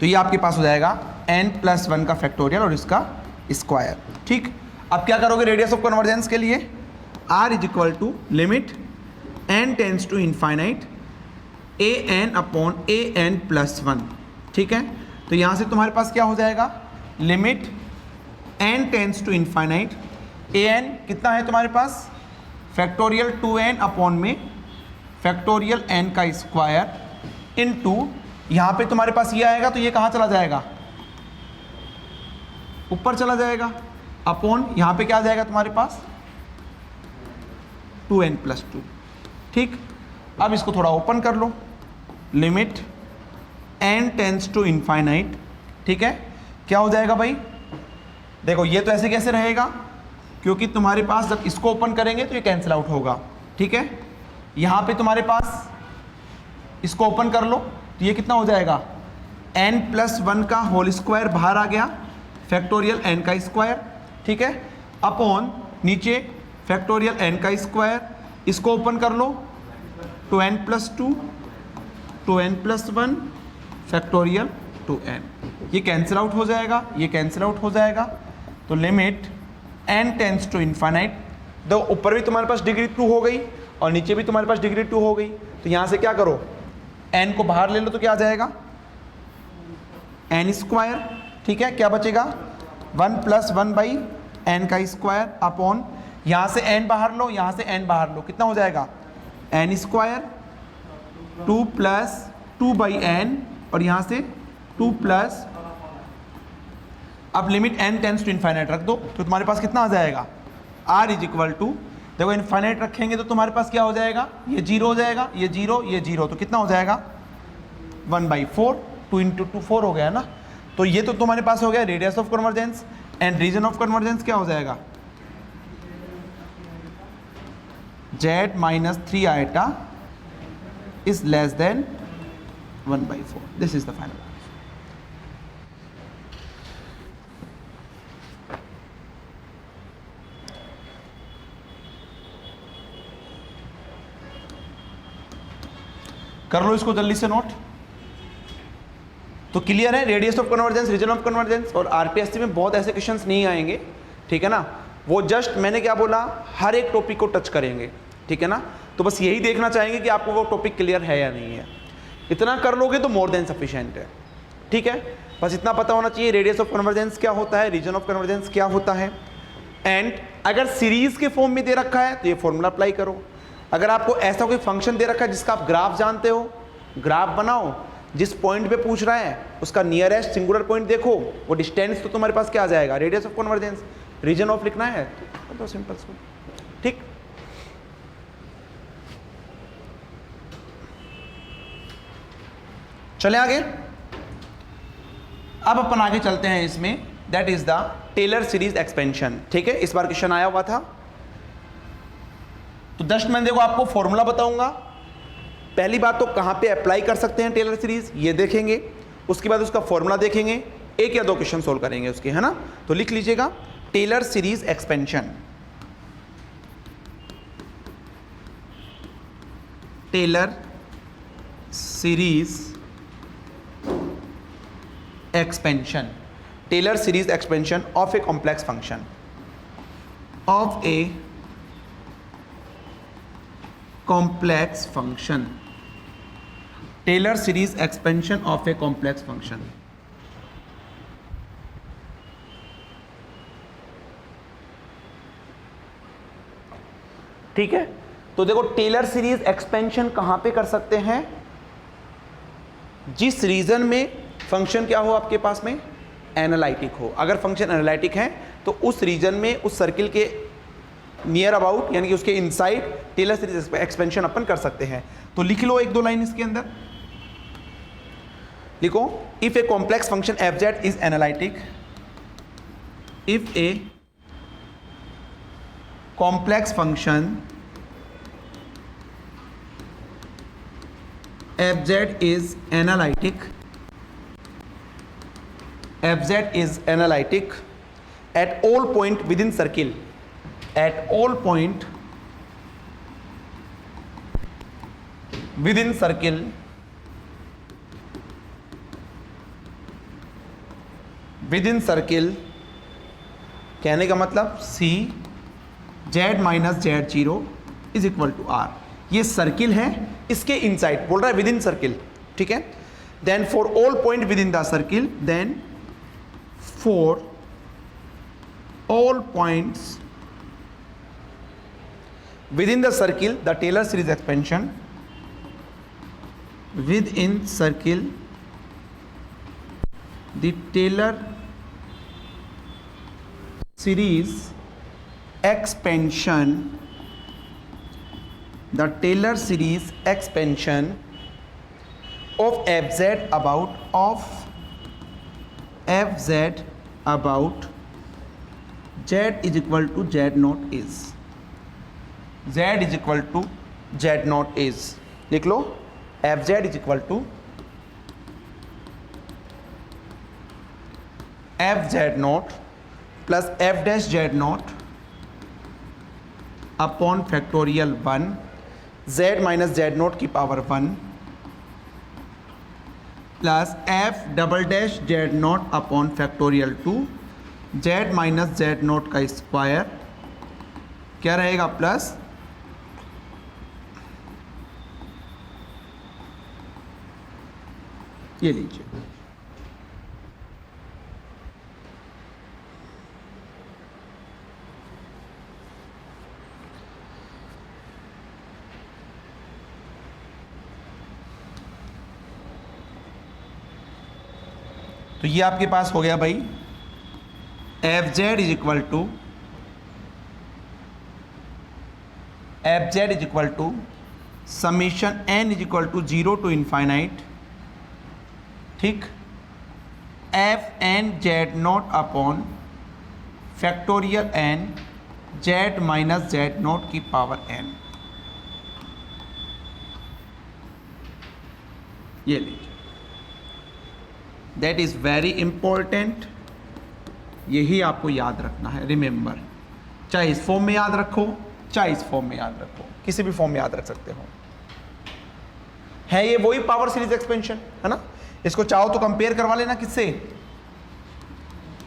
तो ये आपके पास हो जाएगा n+1 का फैक्टोरियल और इसका स्क्वायर, ठीक। अब क्या करोगे रेडियस ऑफ कन्वर्जेंस के लिए, r is equal to limit n tends to infinite an upon an+1, ठीक है। तो यहाँ से तुम्हारे पास क्या हो जाएगा, limit n tends to infinite an कितना है तुम्हारे पास, फैक्टोरियल 2n अपॉन में फैक्टोरियल n का स्क्वायर इनटू, यहाँ पे तुम्हारे पास ये आएगा तो ये कहाँ चला जाएगा, ऊपर चला जाएगा, अपॉन यहाँ पे क्या आ जाएगा तुम्हारे पास 2n+2, ठीक। अब इसको थोड़ा ओपन कर लो, limit n tends to infinite, ठीक है। क्या हो जाएगा भाई, देखो ये तो ऐसे कैसे रहेगा, क्योंकि तुम्हारे पास जब इसको ओपन करेंगे तो ये कैंसिल आउट होगा, ठीक है। यहाँ पे तुम्हारे पास इसको ओपन कर लो तो ये कितना हो जाएगा, n+1 का होल स्क्वायर बाहर आ गया, फैक्टोरियल n का स्क्वायर, ठीक है, अपॉन नीचे फैक्टोरियल n का स्क्वायर, इसको ओपन कर लो 2n+2 2n+1 फैक्टोरियल 2n, ये कैंसिल आउट हो जाएगा, ये कैंसिल आउट हो जाएगा। तो limit n tends to infinite, दो ऊपर भी तुम्हारे पास डिग्री 2 हो गई और नीचे भी तुम्हारे पास डिग्री 2 हो गई, तो यहाँ से क्या करो, n को बाहर ले लो तो क्या आ जाएगा n², ठीक है। क्या बचेगा 1+1/n का स्क्वायर अपॉन, यहाँ से n बाहर लो, यहाँ से n बाहर लो, कितना हो जाएगा n² 2+2/n और यहाँ से 2+, अब limit n tends to infinite रख दो तो तुम्हारे पास कितना आ जाएगा, r इज इक्वल टू, देखो इनफाइनाइट रखेंगे तो तुम्हारे पास क्या हो जाएगा, ये 0 हो जाएगा, ये 0 ये 0, तो कितना हो जाएगा 1/4, 2 × 2 4 हो गया ना। तो ये तो तुम्हारे पास हो गया radius of convergence, and region of convergence क्या हो जाएगा, z - 3 iota is less than 1/4. This is the final answer. कर लो इसको जल्दी से नोट। तो क्लियर है, radius of convergence, region of convergence, और आरपीएससी में बहुत ऐसे क्वेश्चंस नहीं आएंगे, ठीक है ना। वो जस्ट मैंने क्या बोला, हर एक टॉपिक को टच करेंगे, ठीक है ना। तो बस यही देखना चाहेंगे कि आपको वो टॉपिक क्लियर है या नहीं है। इतना कर लोगे तो मोर देन सफिशिएंट है, ठीक है। बस इतना पता होना चाहिए रेडियस ऑफ कन्वर्जेंस क्या होता है, रीजन ऑफ कन्वर्जेंस क्या होता है, एंड अगर सीरीज के फॉर्म में दे रखा है तो ये फॉर्मूला अप्लाई करो। अगर आपको ऐसा कोई फंक्शन दे रखा है जिसका आप ग्राफ जानते हो, ग्राफ बनाओ, जिस पॉइंट पे पूछ रहा है उसका नियरेस्ट सिंगुलर पॉइंट देखो, वो डिस्टेंस तो तुम्हारे पास क्या आ जाएगा, radius of convergence. Region of लिखना है तो सिंपल सा, ठीक। चले आगे, अब अपन आगे चलते हैं इसमें, that is the Taylor series expansion, ठीक है। इस बार क्वेश्चन आया हुआ था, तो जस्ट मैं देखो आपको फॉर्मूला बताऊंगा। पहली बात तो कहां पे अप्लाई कर सकते हैं टेलर सीरीज ये देखेंगे, उसके बाद उसका फॉर्मूला देखेंगे, एक या दो क्वेश्चन सोल्व करेंगे उसके, है ना। तो लिख लीजिएगा Taylor series expansion, Taylor series expansion, Taylor series expansion of a complex function, of a complex function, Taylor series expansion of a complex function. ठीक है, तो देखो टेलर सीरीज एक्सपेंशन कहां पे कर सकते हैं, जिस रीजन में फंक्शन क्या हो आपके पास में, एनालिटिक हो। अगर फंक्शन एनालिटिक है तो उस रीजन में उस सर्किल के नियर अबाउट यानी कि उसके इनसाइड टेलर सीरीज एक्सपेंशन अपन कर सकते हैं। तो लिख लो एक दो लाइन इसके अंदर, लिखो if A complex function f Z is analytic, if A complex function fz is analytic, fz is analytic at all point within circle, at all point within circle within circle कहने का मतलब c z minus z zero is equal to r। ये circle है, इसके inside बोल रहा है with in circle, ठीक है। Then for all point within the circle, then for all points within the circle the Taylor series expansion within circle the Taylor series expansion, the Taylor series expansion of fz about z is equal to z naught is, z is equal to z naught is। लिख लो fz is equal to fz naught plus f dash z naught upon factorial 1 z minus Z naught की power 1 plus f double dash Z naught upon factorial 2 z minus Z naught का square क्या रहेगा, plus ये लीजिए। तो ये आपके पास हो गया भाई F Z is equal to summation N is equal to 0 to infinite, ठीक, F N Z naught upon factorial N Z minus Z naught की पावर एन। ये लीजिए, दैट इज़ वेरी इंपॉर्टेंट, यही आपको याद रखना है। रिमेंबर, चाहे इस फॉर्म में याद रखो चाहे इस फॉर्म में याद रखो, किसी भी फॉर्म में याद रख सकते हो। है ये वही पावर सीरीज एक्सपेंशन है ना। इसको चाहो तो कंपेयर करवा लेना किससे,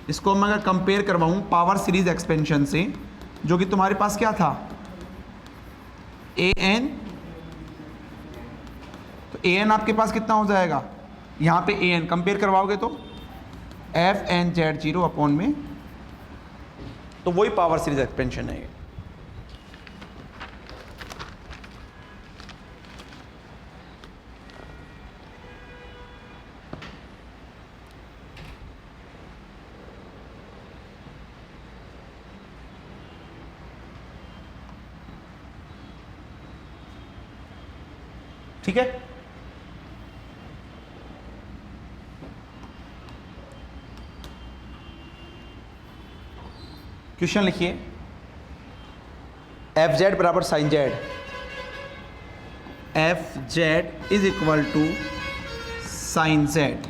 इसको मैं अगर कंपेयर करवाऊं पावर सीरीज एक्सपेंशन से, जो कि तुम्हारे पास क्या था ए एन, तो ए एन आपके पास कितना हो जाएगा, यहाँ पे ए एन कंपेयर करवाओगे तो f N z zero upon में, तो वही पावर सीरीज एक्सपेंशन है ये। ठीक है, क्वेश्चन लिखिए, एफ जेड बराबर sine z, f Z is equal to sine z,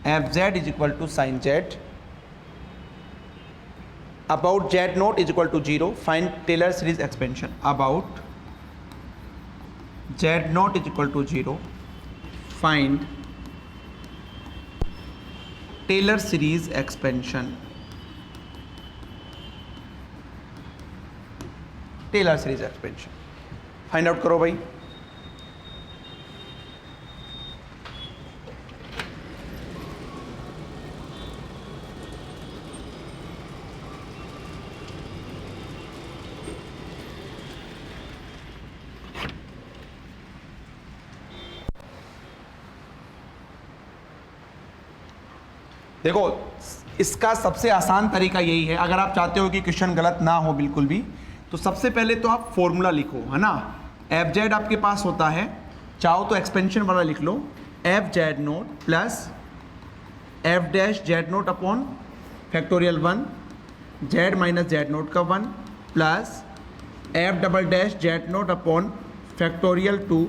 f Z is equal to sine z, about z naught is equal to 0, find Taylor series expansion, अबाउट z naught is equal to 0, find Taylor series expansion, Taylor series expansion find out करो भाई। देखो इसका सबसे आसान तरीका यही है, अगर आप चाहते हो कि क्वेश्चन गलत ना हो बिल्कुल भी, तो सबसे पहले तो आप फॉर्मूला लिखो, है ना। एफ जेड आपके पास होता है, चाहो तो एक्सपेंशन वाला लिख लो, F Z naught plus F dash Z naught upon factorial 1 Z minus Z naught का 1 plus F double dash Z naught upon factorial 2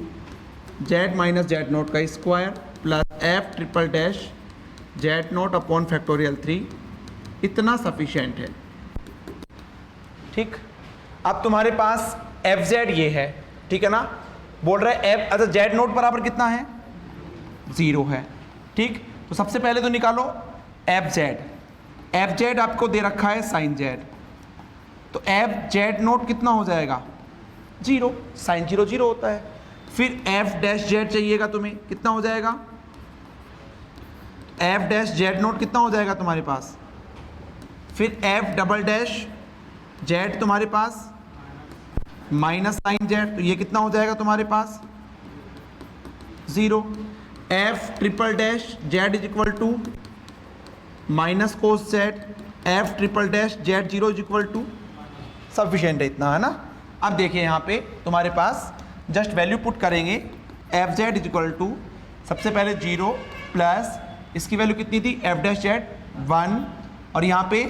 Z minus Z naught का square plus F triple dash Z naught upon factorial 3, इतना sufficient है। ठीक, अब तुम्हारे पास F Z ये है, ठीक है ना। बोल रहे एफ, अच्छा जेड नोट बराबर कितना है, 0 है। ठीक, तो सबसे पहले तो निकालो एफ जेड। एफ जेड आपको दे रखा है साइन जेड, तो एफ जेड नोट कितना हो जाएगा, 0, साइन 0 0 होता है। फिर एफ डैश जेड चाहिएगा तुम्हें, कितना हो जाएगा, एफ डैश जेड नोट कितना हो जाएगा तुम्हारे पास। फिर एफ डबल डैश जेड तुम्हारे पास माइनस साइन जेड, तो ये कितना हो जाएगा तुम्हारे पास, 0। F triple dash z is equal to minus cos z, f triple dash z 0 is equal to, sufficient है इतना, है ना। अब देखिए यहाँ पे तुम्हारे पास जस्ट वैल्यू पुट करेंगे, f Z is equal to सबसे पहले 0 प्लस इसकी वैल्यू कितनी थी, एफ डैश जेड 1, और यहाँ पे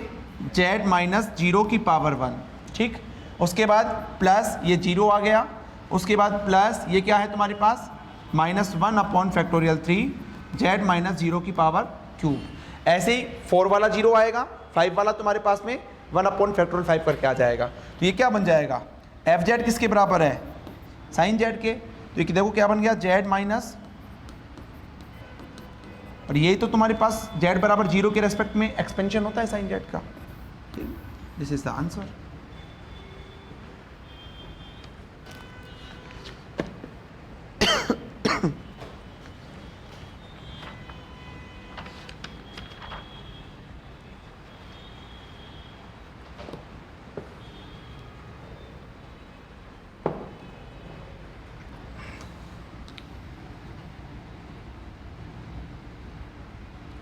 जेड माइनस 0 की पावर 1। ठीक, उसके बाद प्लस ये 0 आ गया, उसके बाद प्लस ये क्या है तुम्हारे पास, -1 अपॉन फैक्टोरियल 3 जेड माइनस 0 की पावर क्यूब। ऐसे ही 4 वाला 0 आएगा, 5 वाला तुम्हारे पास में 1 अपॉन फैक्टोरियल 5 करके आ जाएगा। तो ये क्या बन जाएगा, एफ जेड किसके बराबर है, साइन जेड के। तो ये देखो क्या बन गया, जेड माइनस, और यही तो तुम्हारे पास जेड बराबर 0 के रेस्पेक्ट में एक्सपेंशन होता है साइन जेड का। This is the answer.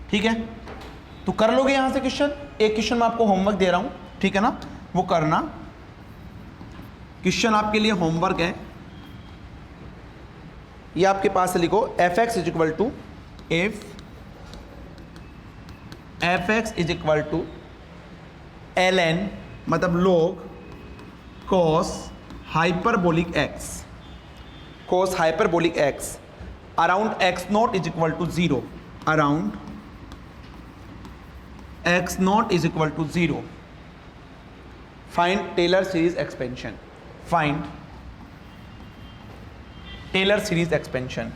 ठीक है, तो कर लोगे यहां से क्वेश्चन। एक क्वेश्चन मैं आपको होमवर्क दे रहा हूं, ठीक है ना, वो करना। क्वेश्चन आपके लिए होमवर्क है, ये आपके पास से लिखो, f x is equal to, if f x is equal to l n, मतलब log cos hyperbolic x, cos hyperbolic x around x naught is equal to 0, around x naught is equal to 0. Find Taylor series expansion. Find Taylor series expansion.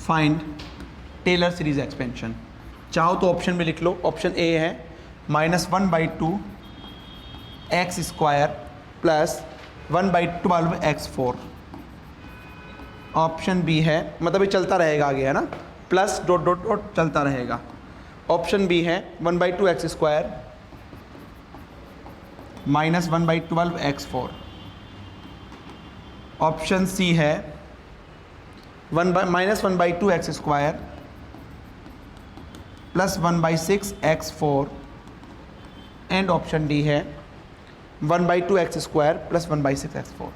Find Taylor series expansion. चाहो तो option में लिख लो, option a है -1/2 x square plus 1/12 x4। Option b है, मतलब ये चलता रहेगा आगे, है ना, प्लस डॉट डॉट डॉट चलता रहेगा। ऑप्शन बी है 1/2 x square minus 1/12 x4। Option c है -1/2 x square plus 1/6 x4, and option d है 1/2 एक्स स्क्वायर प्लस 1/6 x4।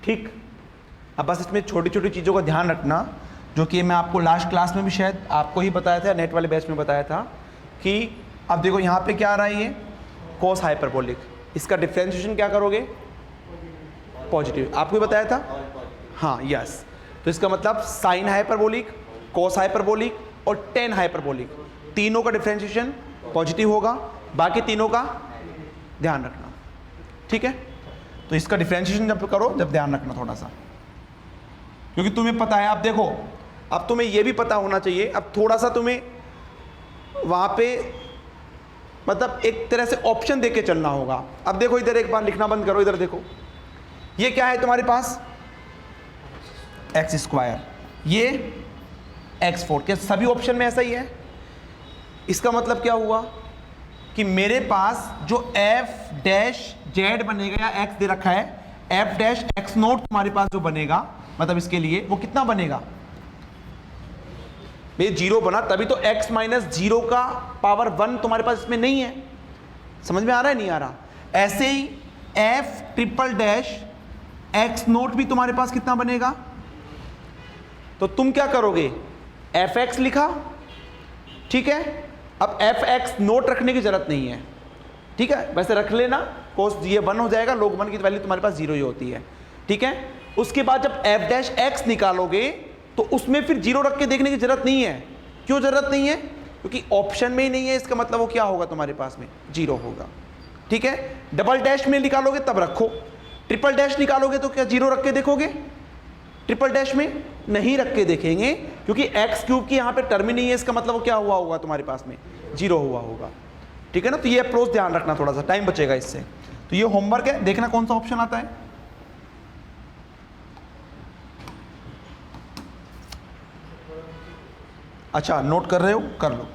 ठीक, अब बस इसमें छोटी छोटी चीज़ों का ध्यान रखना, जो कि मैं आपको लास्ट क्लास में भी शायद आपको ही बताया था, नेट वाले बैच में बताया था, कि अब देखो यहाँ पे क्या आ रहा है, ये कोस हाइपरबोलिक, इसका डिफ्रेंशिएशन क्या करोगे, पॉजिटिव, आपको ही बताया था। हाँ यस, तो इसका मतलब साइन हाइपरबोलिक, कोस हाइपरबोलिक और टेन हाइपरबोलिक, तीनों का डिफ्रेंशिएशन पॉजिटिव होगा, बाकी तीनों का ध्यान रखना। ठीक है, तो इसका डिफ्रेंशिएशन जब करो जब ध्यान रखना थोड़ा सा, क्योंकि तुम्हें पता है। अब देखो, अब तुम्हें यह भी पता होना चाहिए, अब थोड़ा सा तुम्हें वहाँ पे मतलब एक तरह से ऑप्शन देके चलना होगा। अब देखो इधर एक बार लिखना बंद करो, इधर देखो ये क्या है तुम्हारे पास एक्स स्क्वायर, ये x4, क्या सभी ऑप्शन में ऐसा ही है? इसका मतलब क्या हुआ कि मेरे पास जो f डैश z बनेगा या x दे रखा है, f डैश x नोट तुम्हारे पास जो बनेगा, मतलब इसके लिए वो कितना बनेगा भाई 0 बना, तभी तो x माइनस 0 का पावर 1 तुम्हारे पास इसमें नहीं है। समझ में आ रहा है नहीं आ रहा? ऐसे ही f triple dash x note भी तुम्हारे पास कितना बनेगा, तो तुम क्या करोगे fx लिखा, ठीक है। अब fx नोट रखने की जरूरत नहीं है, ठीक है, वैसे रख लेना, कोस ये 1 हो जाएगा, log 1 की वैल्यू तुम्हारे पास 0 ही होती है, ठीक है। उसके बाद जब f डैश x निकालोगे तो उसमें फिर 0 रख के देखने की जरूरत नहीं है। क्यों जरूरत नहीं है? क्योंकि ऑप्शन में ही नहीं है, इसका मतलब वो क्या होगा तुम्हारे पास में 0 होगा, ठीक है। डबल डैश में निकालोगे तब रखो, ट्रिपल डैश निकालोगे तो क्या 0 रख के देखोगे? ट्रिपल डैश में नहीं रख के देखेंगे, क्योंकि एक्स क्यूब की यहाँ पे टर्म ही नहीं है, इसका मतलब वो क्या हुआ होगा तुम्हारे पास में 0 हुआ होगा, ठीक है ना। तो ये अप्रोच ध्यान रखना, थोड़ा सा टाइम बचेगा इससे। तो ये होमवर्क है, देखना कौन सा ऑप्शन आता है। अच्छा नोट कर रहे हो, कर लो।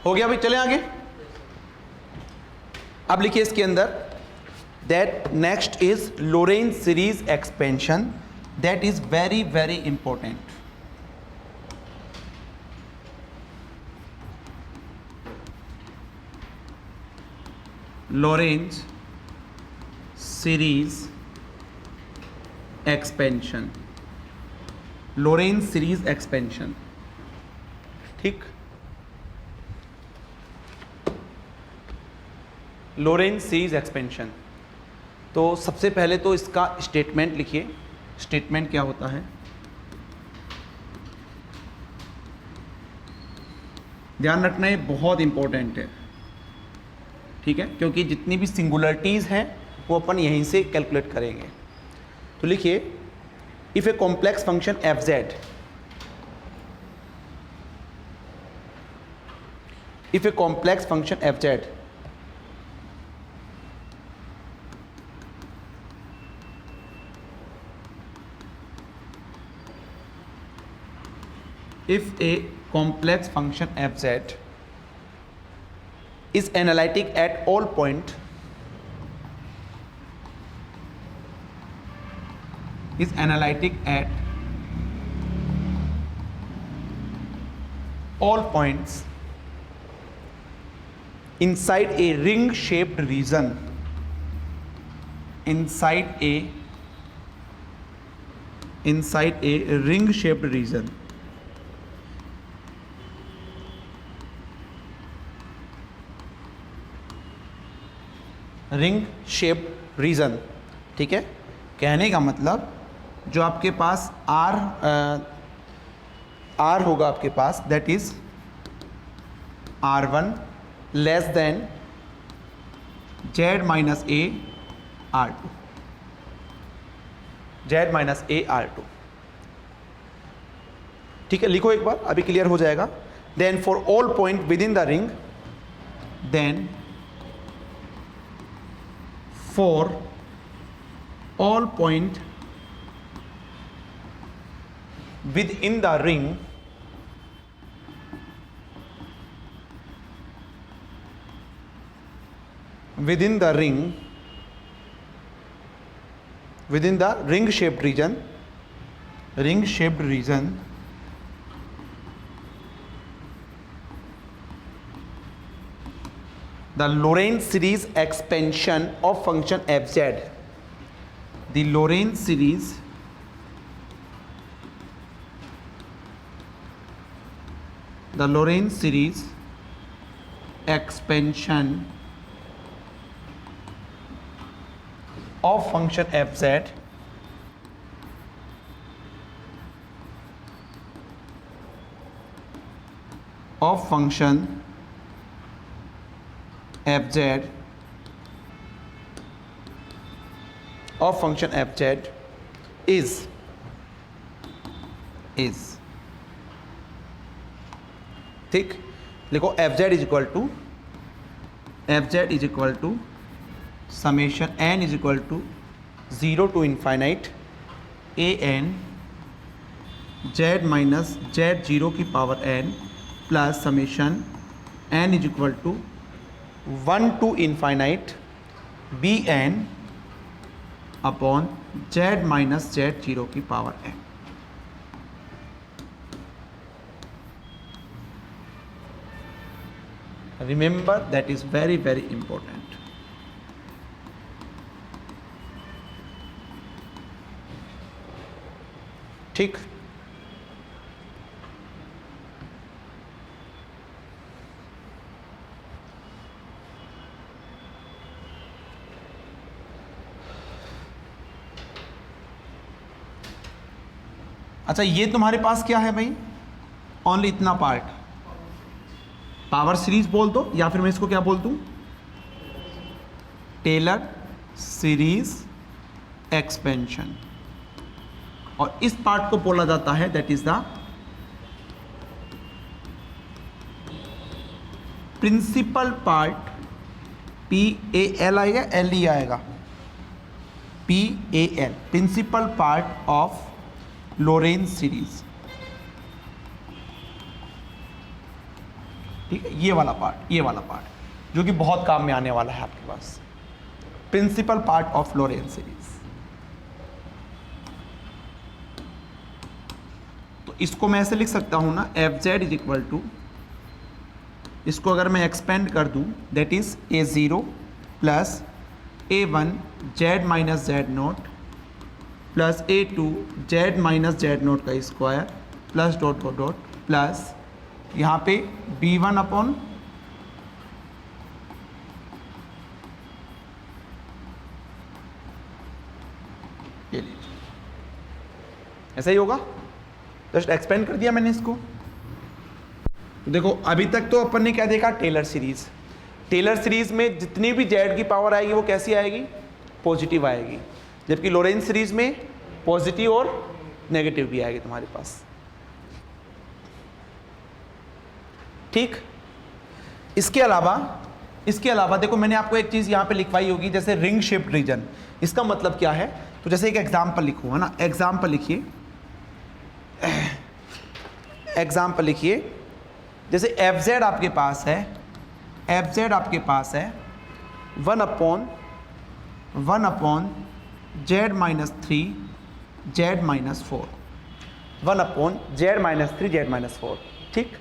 हो गया भाई, चले आगे। अब लिखिए इसके अंदर that next is Lorentz series expansion, that is very very important. Lorentz series expansion, Lorentz series expansion, ठीक। लोरेंज सीरीज एक्सपेंशन, तो सबसे पहले तो इसका स्टेटमेंट लिखिए। स्टेटमेंट क्या होता है, ध्यान रखना ये बहुत इंपॉर्टेंट है, ठीक है, क्योंकि जितनी भी सिंगुलरिटीज़ हैं वो अपन यहीं से कैलकुलेट करेंगे। तो लिखिए if A complex function f Z, if A complex function f Z if a complex function fz is analytic at all point, is analytic at all points inside a ring shaped region, inside a ring shaped region. Ring shape region, ठीक है। कहने का मतलब जो आपके पास R होगा आपके पास, that is R1 less than Z minus A R2, Z minus A R2, ठीक है। लिखो एक बार, अभी क्लियर हो जाएगा। Then for all point within the ring, then for all point within the ring within the ring shaped region the Lorentz series expansion of function fz, the Lorentz series expansion of function fz of function fz is ठीक। लिखो fz is equal to summation n is equal to 0 to infinite an z minus z0 की power n plus summation n is equal to 1 to infinite bn upon z minus z0 की power n। Remember, that is very very important. ठीक। अच्छा, ये तुम्हारे पास क्या है भाई? Only इतना पार्ट, पावर सीरीज बोल दो या फिर मैं इसको क्या बोल दूं? Taylor series expansion. और इस पार्ट को बोला जाता है that is the principal part. PAL आएगा, LE आएगा, PAL principal part of Laurent series, ठीक है। ये वाला पार्ट जो कि बहुत काम में आने वाला है आपके पास, principal part of Laurent series. तो इसको मैं ऐसे लिख सकता हूं ना, fz इज इक्वल टू, इसको अगर मैं एक्सपेंड कर दूं that is a0 plus a1 z minus z नोट plus a2 z minus z नोट का square plus dot dot dot plus यहाँ पे b1 अपॉन ये लीजिए, ऐसा ही होगा। जस्ट एक्सपेंड कर दिया मैंने इसको। देखो अभी तक तो अपन ने क्या देखा? Taylor series. टेलर सीरीज में जितनी भी z की पावर आएगी वो कैसी आएगी? पॉजिटिव आएगी, जबकि लोरेंज सीरीज में पॉजिटिव और नेगेटिव भी आएगी तुम्हारे पास, ठीक। इसके अलावा देखो मैंने आपको एक चीज़ यहाँ पे लिखवाई होगी, जैसे रिंग शेप्ड रीजन। इसका मतलब क्या है? तो जैसे एक एग्जाम्पल लिखो, है ना, एग्जाम्पल लिखिए। जैसे fz आपके पास है 1 upon z minus 3 z minus 4, 1 upon z minus 3 z minus 4, ठीक।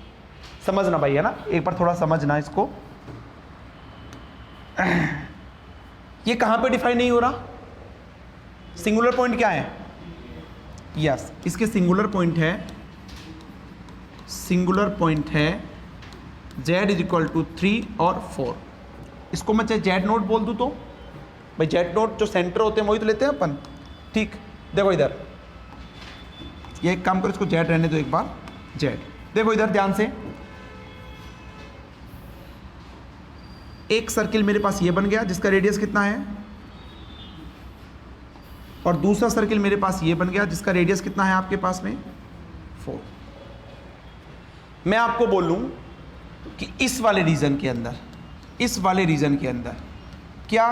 समझना भाई, है ना, एक बार थोड़ा समझना इसको। ये कहाँ पे डिफाइन नहीं हो रहा? सिंगुलर पॉइंट क्या है? यस, इसके सिंगुलर पॉइंट है, सिंगुलर पॉइंट है z इज इक्वल टू 3 और 4। इसको मैं चाहे जेड नोट बोल दूँ तो भाई जेड नोट जो सेंटर होते हैं वही तो लेते हैं अपन। ठीक, देखो इधर, ये एक काम करो, इसको जेड रहने दो एक बार, जेड। देखो इधर ध्यान से, एक सर्किल मेरे पास ये बन गया जिसका रेडियस कितना है, और दूसरा सर्किल मेरे पास ये बन गया जिसका रेडियस कितना है आपके पास में 4। मैं आपको बोलूं कि इस वाले रीजन के अंदर, इस वाले रीजन के अंदर क्या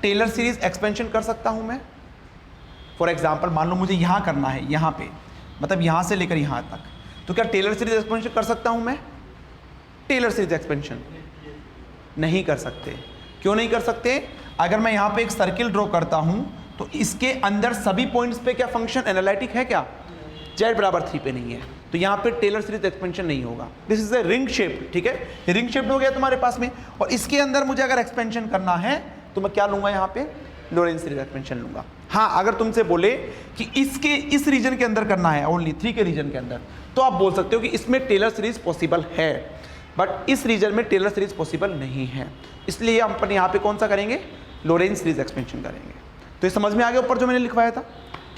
टेलर सीरीज एक्सपेंशन कर सकता हूं मैं? फॉर एग्जांपल मान लो मुझे यहां करना है, यहां पे मतलब यहां से लेकर यहां तक, तो क्या टेलर सीरीज एक्सपेंशन कर सकता हूं मैं? टेलर सीरीज एक्सपेंशन नहीं कर सकते। क्यों नहीं कर सकते? अगर मैं यहां पे एक सर्किल ड्रॉ करता हूं तो इसके अंदर सभी पॉइंट्स पे क्या फंक्शन एनालिटिक है क्या? z बराबर 3 पे नहीं है, तो यहाँ पे टेलर सीरीज एक्सपेंशन नहीं होगा। This is a ring shape, ठीक है, ये रिंग शेप हो गया तुम्हारे पास में, और इसके अंदर मुझे अगर एक्सपेंशन करना है तो मैं क्या लूंगा यहाँ पे? लोरेंट्ज सीरीज एक्सपेंशन लूंगा। हाँ, अगर तुमसे बोले कि इसके इस रीजन के अंदर करना है, ओनली 3 के रीजन के अंदर, तो आप बोल सकते हो कि इसमें टेलर सीरीज पॉसिबल है, बट इस रीजन में टेलर सीरीज पॉसिबल नहीं है, इसलिए हम अपन यहाँ पे कौन सा करेंगे? लोरेंट्ज सीरीज एक्सपेंशन करेंगे। तो ये समझ में आ गया ऊपर जो मैंने लिखवाया था?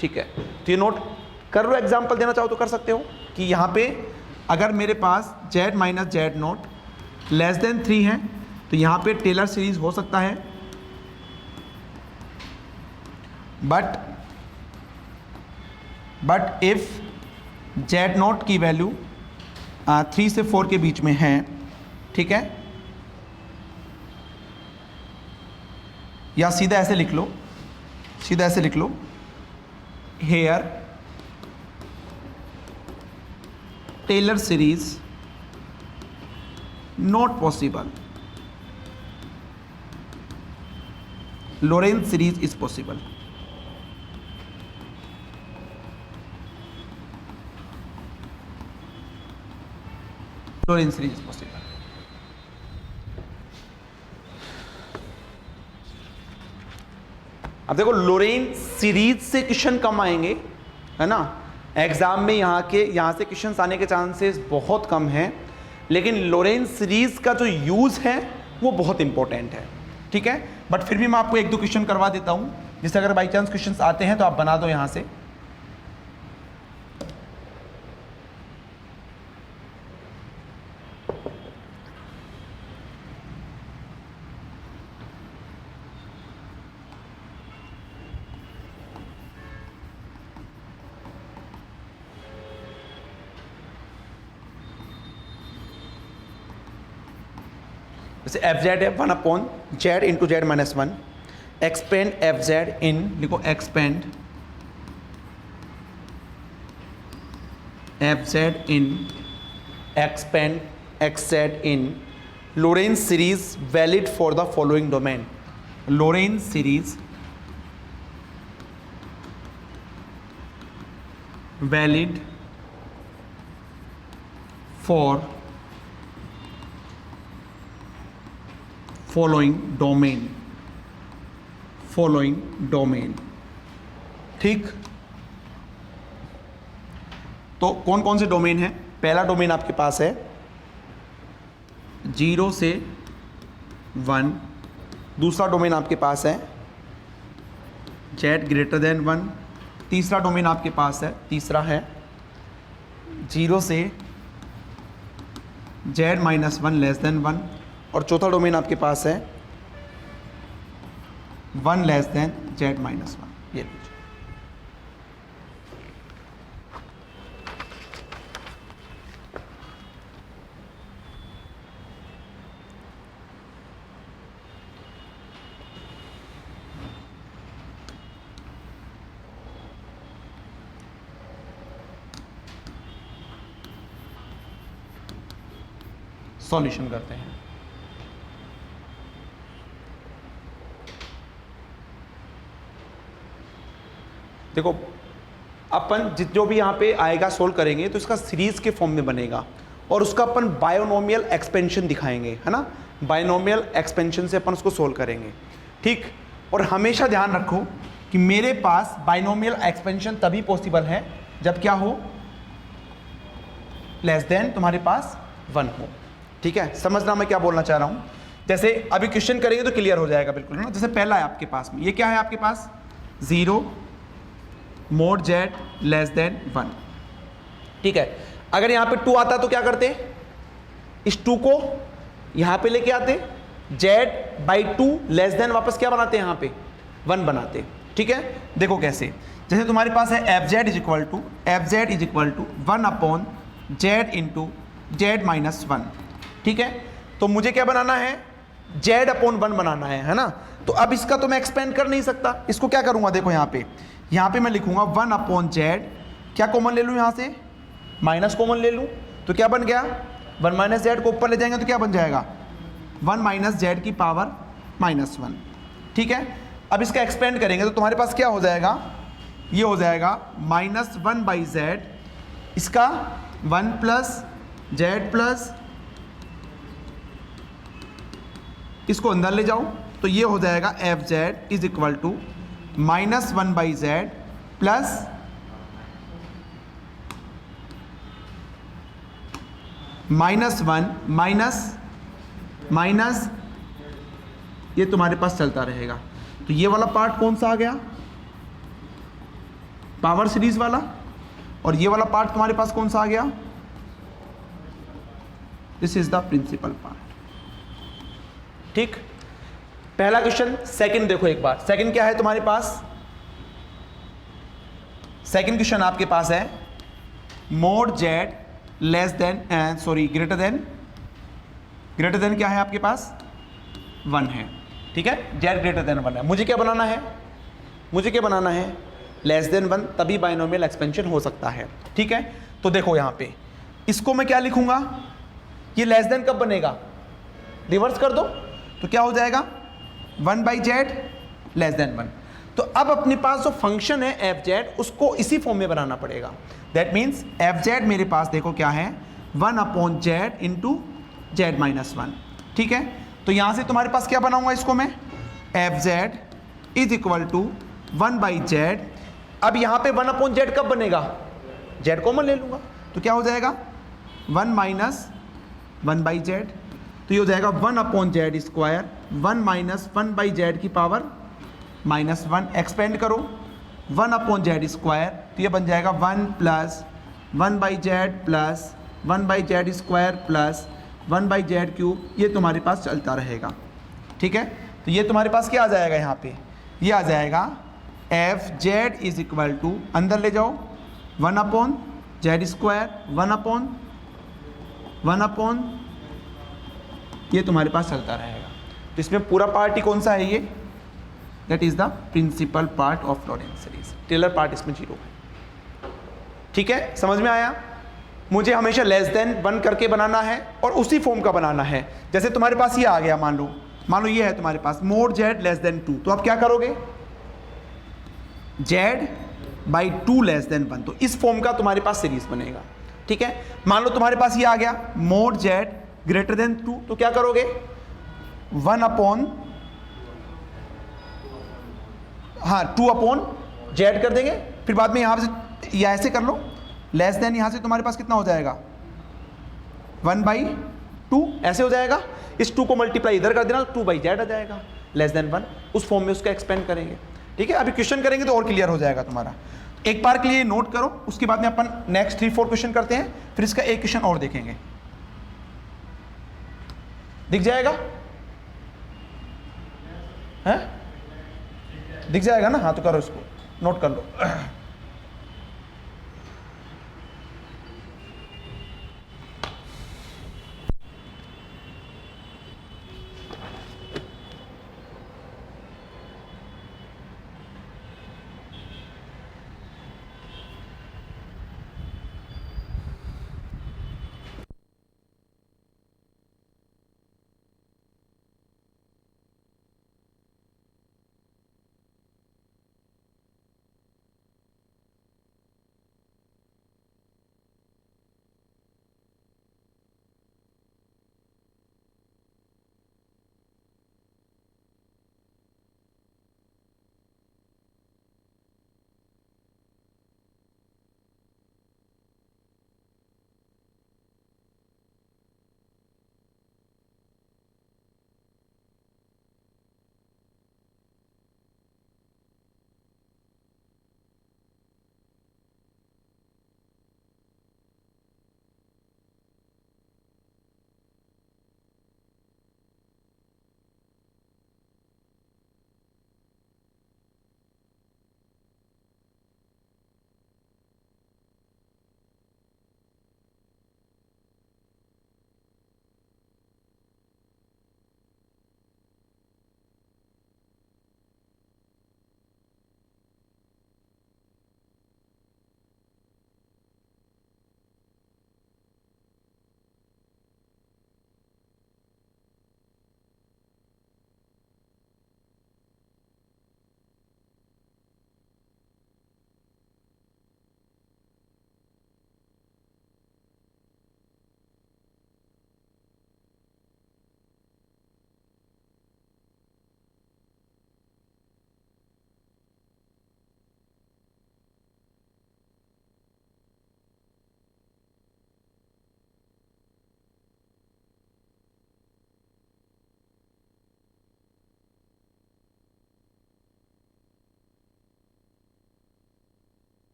ठीक है, तो ये नोट कर लो, एग्जाम्पल देना चाहो तो कर सकते हो कि यहाँ पे अगर मेरे पास z minus Z naught less then 3 है तो यहाँ पे टेलर सीरीज हो सकता है, बट इफ जेड नोट की वैल्यू 3 से 4 के बीच में है, ठीक है, या सीधा ऐसे लिख लो, सीधा ऐसे लिख लो, here Taylor series not possible, Laurent series is possible. Laurent series is possible. अब देखो, लोरेंट्ज सीरीज से क्वेश्चन कम आएंगे, है ना, एग्जाम में यहाँ से क्वेश्चन आने के चांसेस बहुत कम हैं, लेकिन लोरेंट्ज सीरीज का जो यूज है वो बहुत इंपॉर्टेंट है, ठीक है। बट फिर भी मैं आपको 1-2 क्वेश्चन करवा देता हूँ, जिससे अगर बाई चांस क्वेश्चन आते हैं तो आप बना दो यहाँ से। जैसे एफ जेड है 1/z into Z minus 1, expand F Z in, लिखो expand F Z in, expand X Z in Laurent series valid for the following domain. Laurent series valid for following domain, ठीक। तो कौन कौन से domain है? पहला domain आपके पास है 0 से 1, दूसरा डोमेन आपके पास है z ग्रेटर देन 1, तीसरा डोमेन आपके पास है, तीसरा है 0 से z माइनस 1 लेस देन 1, और चौथा डोमेन आपके पास है 1 लेस देन z माइनस 1। ये लीजिए, सॉल्यूशन करते हैं। देखो, अपन जो भी यहाँ पे आएगा सोल्व करेंगे तो इसका सीरीज के फॉर्म में बनेगा, और उसका अपन बायोनोमियल एक्सपेंशन दिखाएंगे, है ना, बायोनोमियल एक्सपेंशन से अपन उसको सोल्व करेंगे, ठीक। और हमेशा ध्यान रखो कि मेरे पास बाइनोमियल एक्सपेंशन तभी पॉसिबल है जब क्या हो, लेस देन तुम्हारे पास 1 हो। ठीक है, समझना मैं क्या बोलना चाह रहा हूं। जैसे अभी क्वेश्चन करेंगे तो क्लियर हो जाएगा बिल्कुल ना। जैसे पहला है आपके पास में, ये क्या है आपके पास 0 mod z लेस देन 1। ठीक है, अगर यहां पे 2 आता तो क्या करते, इस 2 को यहां पे लेके आते, z/2 लेस देन वापस क्या बनाते, यहां पे 1 बनाते। ठीक है, देखो कैसे, जैसे तुम्हारे पास है fz is equal to 1 upon z into z minus 1। ठीक है, तो मुझे क्या बनाना है, z अपॉन 1 बनाना है ना। तो अब इसका तो मैं एक्सपेंड कर नहीं सकता, इसको क्या करूंगा, देखो यहाँ पे मैं लिखूंगा 1 अपॉन z, क्या कॉमन ले लूँ यहाँ से, माइनस कॉमन ले लूँ, तो क्या बन गया 1 माइनस जेड को ऊपर ले जाएंगे तो क्या बन जाएगा 1 माइनस जेड की पावर माइनस 1। ठीक है, अब इसका एक्सपेंड करेंगे तो तुम्हारे पास क्या हो जाएगा, ये हो जाएगा माइनस 1 बाई जेड, इसका 1 प्लस जेड प्लस, इसको अंदर ले जाओ तो ये हो जाएगा f Z is equal to minus 1 by z plus -1 minus ये तुम्हारे पास चलता रहेगा। तो ये वाला पार्ट कौन सा आ गया, पावर सीरीज वाला, और ये वाला पार्ट तुम्हारे पास कौन सा आ गया, this is the principal part. ठीक, पहला क्वेश्चन। सेकंड देखो एक बार, सेकंड क्या है तुम्हारे पास, सेकंड क्वेश्चन आपके पास है mode Z less than greater than क्या है आपके पास 1 है। ठीक है, जेड ग्रेटर देन 1 है, मुझे क्या बनाना है, लेस देन 1, तभी बाइनोमियल एक्सपेंशन हो सकता है। ठीक है, तो देखो यहां पे इसको मैं क्या लिखूंगा, ये लेस देन कब बनेगा, रिवर्स कर दो तो क्या हो जाएगा 1 बाई जेड लेस देन 1। तो अब अपने पास जो फंक्शन है एफ जेड, उसको इसी फॉर्म में बनाना पड़ेगा। दैट मीन्स एफ जेड मेरे पास देखो क्या है 1 upon Z into Z minus 1। ठीक है, तो यहां से तुम्हारे पास क्या बनाऊंगा इसको मैं, f Z is equal to 1 by z. अब यहां पे 1 अपॉन जेड कब बनेगा, जेड कॉमन ले लूंगा तो क्या हो जाएगा 1 माइनस 1 बाई जेड, तो ये हो जाएगा 1 upon Z square 1 minus 1 by Z की पावर माइनस 1। एक्सपेंड करो 1 अपॉन जेड स्क्वायर, तो ये बन जाएगा 1 plus 1 by z plus 1 by Z square plus 1 by Z cube, ये तुम्हारे पास चलता रहेगा। ठीक है, तो ये तुम्हारे पास क्या आ जाएगा, यहाँ पे ये आ जाएगा f Z is equal to, अंदर ले जाओ 1 अपॉन जेड स्क्वायर 1 अपॉन ये तुम्हारे पास चलता रहेगा। तो इसमें पूरा पार्ट ही कौन सा है, ये that is the principal part of Laurent series, Taylor part इसमें 0 है। ठीक है, समझ में आया। मुझे हमेशा लेस देन 1 करके बनाना है और उसी फॉर्म का बनाना है। जैसे तुम्हारे पास ये आ गया, मान लो ये है तुम्हारे पास मोड जेड लेस देन 2, तो आप क्या करोगे जेड बाई 2 लेस देन 1, तो इस फॉर्म का तुम्हारे पास सीरीज बनेगा। ठीक है, मान लो तुम्हारे पास ये आ गया मोड जेड ग्रेटर देन 2, तो क्या करोगे 1 अपॉन 2 अपॉन जेड कर देंगे, फिर बाद में यहां से या ऐसे कर लो, लेस देन यहां से तुम्हारे पास कितना हो जाएगा 1 बाई 2 ऐसे हो जाएगा। इस 2 को मल्टीप्लाई इधर कर देना, 2 बाई जेड आ जाएगा लेस देन 1, उस फॉर्म में उसका एक्सपेंड करेंगे। ठीक है, अभी क्वेश्चन करेंगे तो और क्लियर हो जाएगा तुम्हारा। एक बार के लिए नोट करो, उसके बाद में अपन नेक्स्ट 3-4 क्वेश्चन करते हैं, फिर इसका एक क्वेश्चन और देखेंगे। दिख जाएगा, है दिख जाएगा ना, हाँ तो करो, इसको नोट कर लो।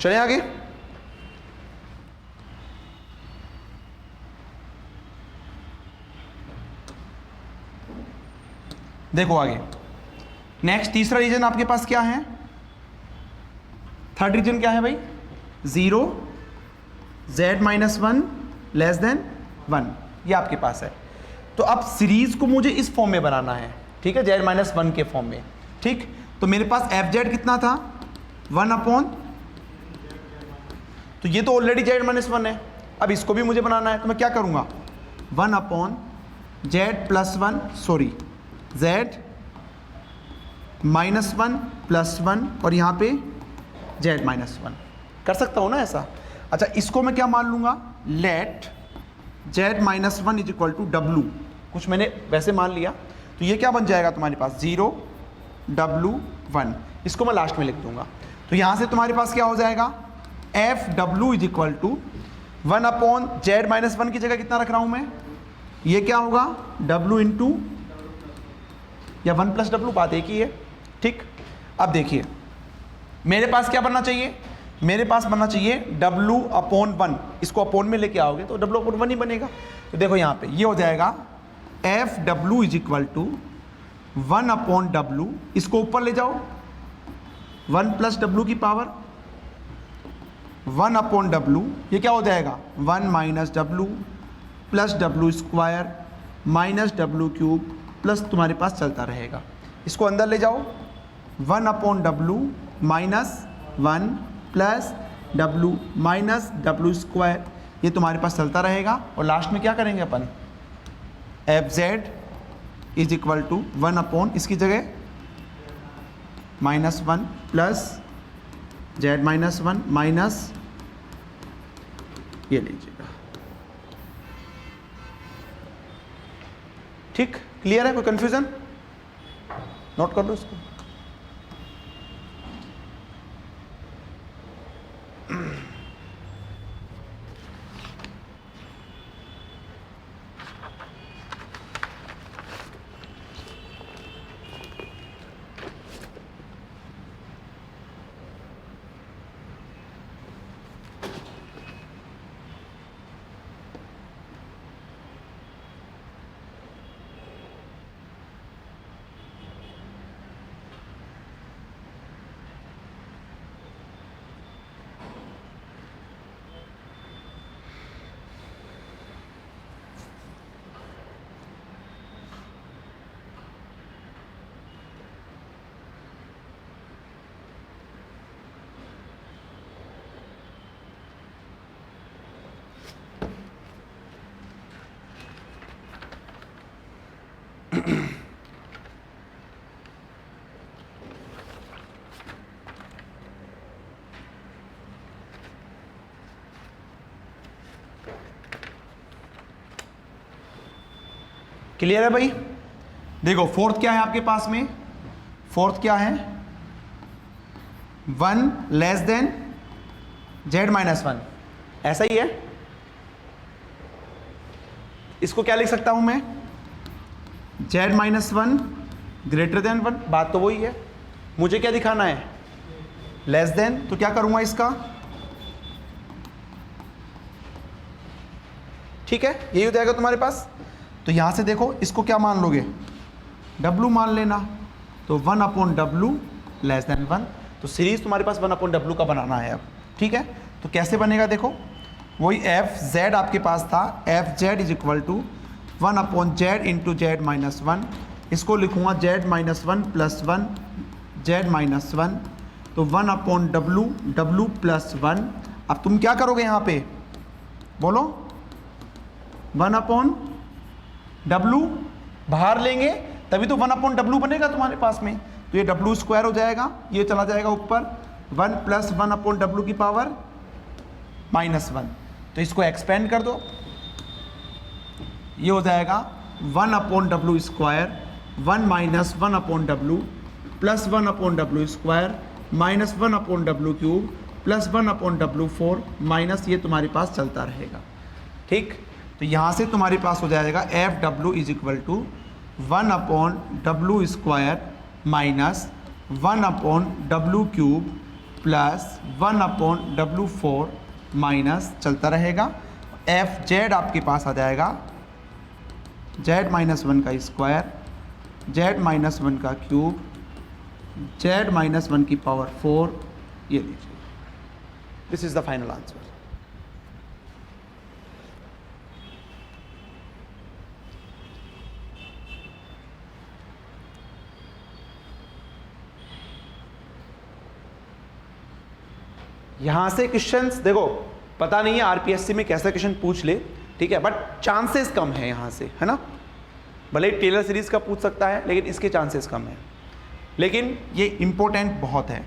चलें आगे। देखो आगे नेक्स्ट तीसरा रीजन आपके पास क्या है, थर्ड रीजन क्या है भाई, 0 z माइनस 1 लेस देन 1, ये आपके पास है। तो अब सीरीज को मुझे इस फॉर्म में बनाना है, ठीक है, z माइनस 1 के फॉर्म में, ठीक। तो मेरे पास एफ जेड कितना था 1 अपॉन, तो ये तो ऑलरेडी z माइनस 1 है, अब इसको भी मुझे बनाना है, तो मैं क्या करूंगा 1 upon z plus 1, sorry z minus 1 plus 1 और यहाँ पे z माइनस 1 कर सकता हूँ ना ऐसा। अच्छा इसको मैं क्या मान लूँगा, let z minus 1 is equal to डब्लू, कुछ मैंने वैसे मान लिया, तो ये क्या बन जाएगा तुम्हारे पास 0 w1, इसको मैं लास्ट में लिख दूंगा। तो यहाँ से तुम्हारे पास क्या हो जाएगा F W is equal to 1 upon z minus 1 की जगह कितना रख रहा हूँ मैं, ये क्या होगा w इंटू या 1 प्लस डब्लू, बात एक ही है, ठीक। अब देखिए मेरे पास क्या बनना चाहिए, मेरे पास बनना चाहिए w अपॉन 1, इसको अपॉन में लेके आओगे तो w अपॉन 1 ही बनेगा। तो देखो यहाँ पे ये हो जाएगा F W is equal to 1 upon W, इसको ऊपर ले जाओ 1 प्लस डब्लू की पावर 1 अपॉन डब्लू, ये क्या हो जाएगा 1 minus W plus W square minus W cube plus तुम्हारे पास चलता रहेगा, इसको अंदर ले जाओ 1 upon W minus 1 plus W minus W square, ये तुम्हारे पास चलता रहेगा। और लास्ट में क्या करेंगे अपन, F Z is equal to 1 upon इसकी जगह minus 1 plus Z minus 1 minus ये लीजिएगा, ठीक। क्लियर है, कोई कंफ्यूजन, नोट कर लो इसको। क्लियर है भाई। देखो फोर्थ क्या है आपके पास में, फोर्थ क्या है 1 लेस देन z माइनस 1, ऐसा ही है। इसको क्या लिख सकता हूं मैं, z माइनस 1 ग्रेटर देन 1, बात तो वही है, मुझे क्या दिखाना है लेस देन, तो क्या करूंगा इसका, ठीक है, यही हो जाएगा तुम्हारे पास। तो यहां से देखो इसको क्या मान लोगे, w मान लेना, तो 1 अपॉन डब्लू लेस देन 1, तो सीरीज तुम्हारे पास 1 अपॉन डब्लू का बनाना है अब, ठीक है। तो कैसे बनेगा, देखो वही एफ जेड आपके पास था, F Z is equal to 1 upon Z into Z minus 1, इसको लिखूंगा Z minus 1 plus 1 Z minus 1, तो 1 अपॉन डब्लू डब्लू प्लस 1। अब तुम क्या करोगे यहाँ पे बोलो, 1 अपॉन डब्लू बाहर लेंगे तभी तो 1 अपॉन डब्लू बनेगा तुम्हारे पास में, तो ये डब्लू स्क्वायर हो जाएगा, ये चला जाएगा ऊपर 1 प्लस 1 अपॉन डब्लू की पावर माइनस 1, तो इसको एक्सपेंड कर दो, ये हो जाएगा 1 upon W square 1 minus 1 upon W plus 1 upon W square minus 1 upon W cube plus 1 upon W 4 minus, ये तुम्हारे पास चलता रहेगा, ठीक। तो यहाँ से तुम्हारे पास हो जाएगा F W is equal to 1 upon W square minus 1 upon W cube plus 1/W4 minus चलता रहेगा, एफ जेड आपके पास आ जाएगा जेड माइनस 1 का स्क्वायर, जेड माइनस 1 का क्यूब, जेड माइनस 1 की पावर 4, ये लीजिए, this is the final answer. यहां से क्वेश्चंस देखो, पता नहीं है आरपीएससी में कैसा क्वेश्चन पूछ ले, ठीक है, बट चांसेस कम है यहां से, है ना। भले ही टेलर सीरीज का पूछ सकता है लेकिन इसके चांसेस कम है, लेकिन ये इंपॉर्टेंट बहुत है।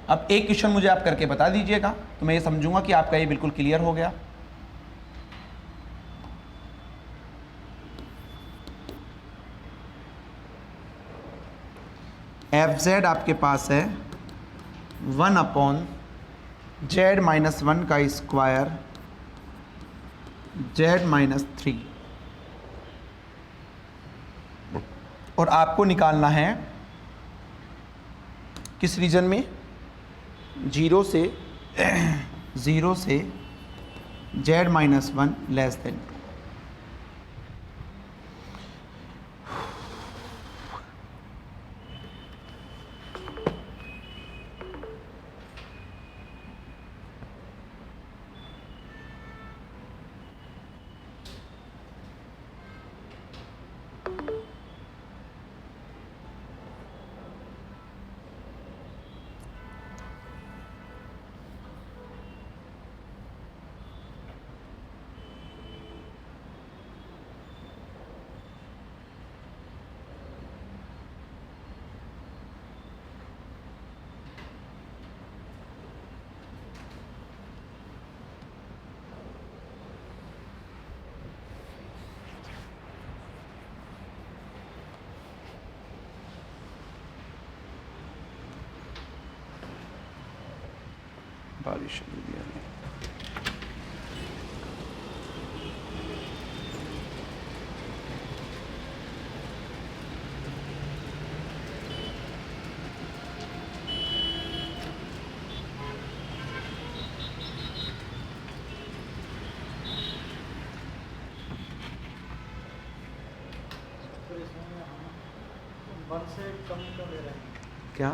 अब एक क्वेश्चन मुझे आप करके बता दीजिएगा तो मैं ये समझूंगा कि आपका ये बिल्कुल क्लियर हो गया। एफ जेड आपके पास है 1/z माइनस 1 का स्क्वायर, z माइनस 3, और आपको निकालना है किस रीजन में, 0 से z माइनस 1 लेस देन 2। बारिश शुरू दिया है। से कम कर दे रहे हैं क्या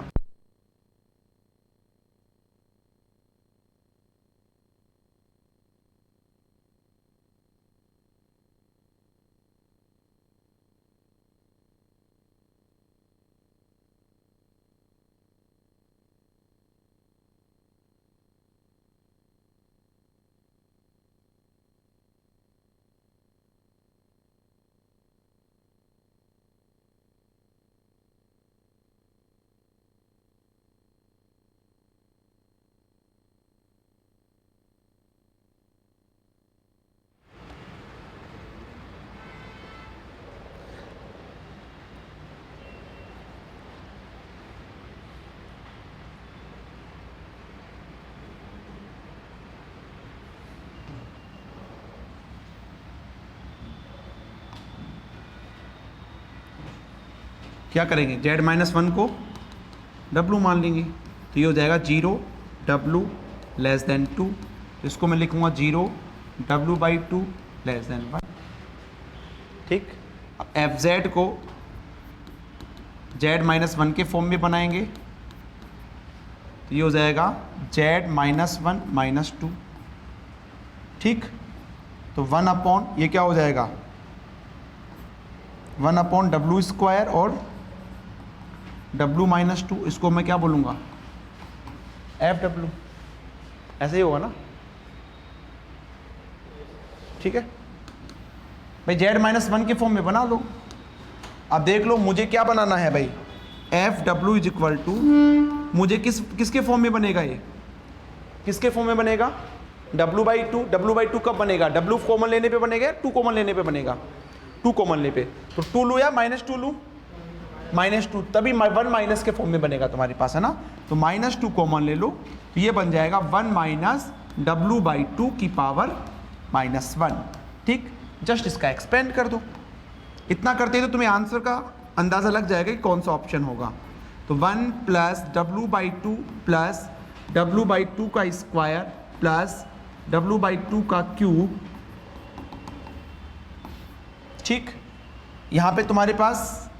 क्या करेंगे, जेड माइनस 1 को W मान लेंगे तो ये हो जाएगा 0W लेस देन 2, इसको मैं लिखूंगा 0W/2 लेस देन 1। ठीक, अब एफ जेड को जेड माइनस 1 के फॉर्म में बनाएंगे तो ये हो जाएगा जेड माइनस 1 माइनस 2। ठीक, तो 1/, ये क्या हो जाएगा 1/W स्क्वायर और W माइनस 2, इसको मैं क्या बोलूँगा FW, ऐसे ही होगा ना। ठीक है भाई, जेड माइनस 1 के फॉर्म में बना लो। अब देख लो मुझे क्या बनाना है भाई, FW इज इक्वल टू, मुझे किसके फॉर्म में बनेगा, ये किसके फॉर्म में बनेगा W/2। W/2 कब बनेगा, W कॉमन लेने पे बनेगा, 2 कॉमन लेने पे बनेगा, 2 कॉमन लेने पे, तो 2 लूँ या -2 लूँ, -2, तभी 1 माइनस के फॉर्म में बनेगा तुम्हारे पास, है ना। तो -2 कॉमन ले लो तो ये बन जाएगा 1 माइनस W/2 की पावर -1। ठीक, जस्ट इसका एक्सपेंड कर दो, इतना करते हैं तो तुम्हें आंसर का अंदाज़ा लग जाएगा कि कौन सा ऑप्शन होगा। तो 1 प्लस W/2 प्लस W/2 का स्क्वायर प्लस W/2 का क्यूब, ठीक। यहाँ पे तुम्हारे पास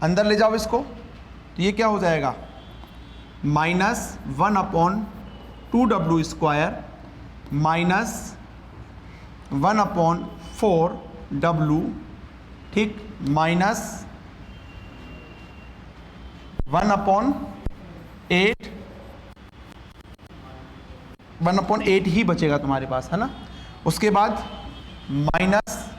अंदर ले जाओ इसको, तो ये क्या हो जाएगा -1/2W² माइनस 1/4W, ठीक, माइनस 1/8 ही बचेगा तुम्हारे पास, है ना। उसके बाद माइनस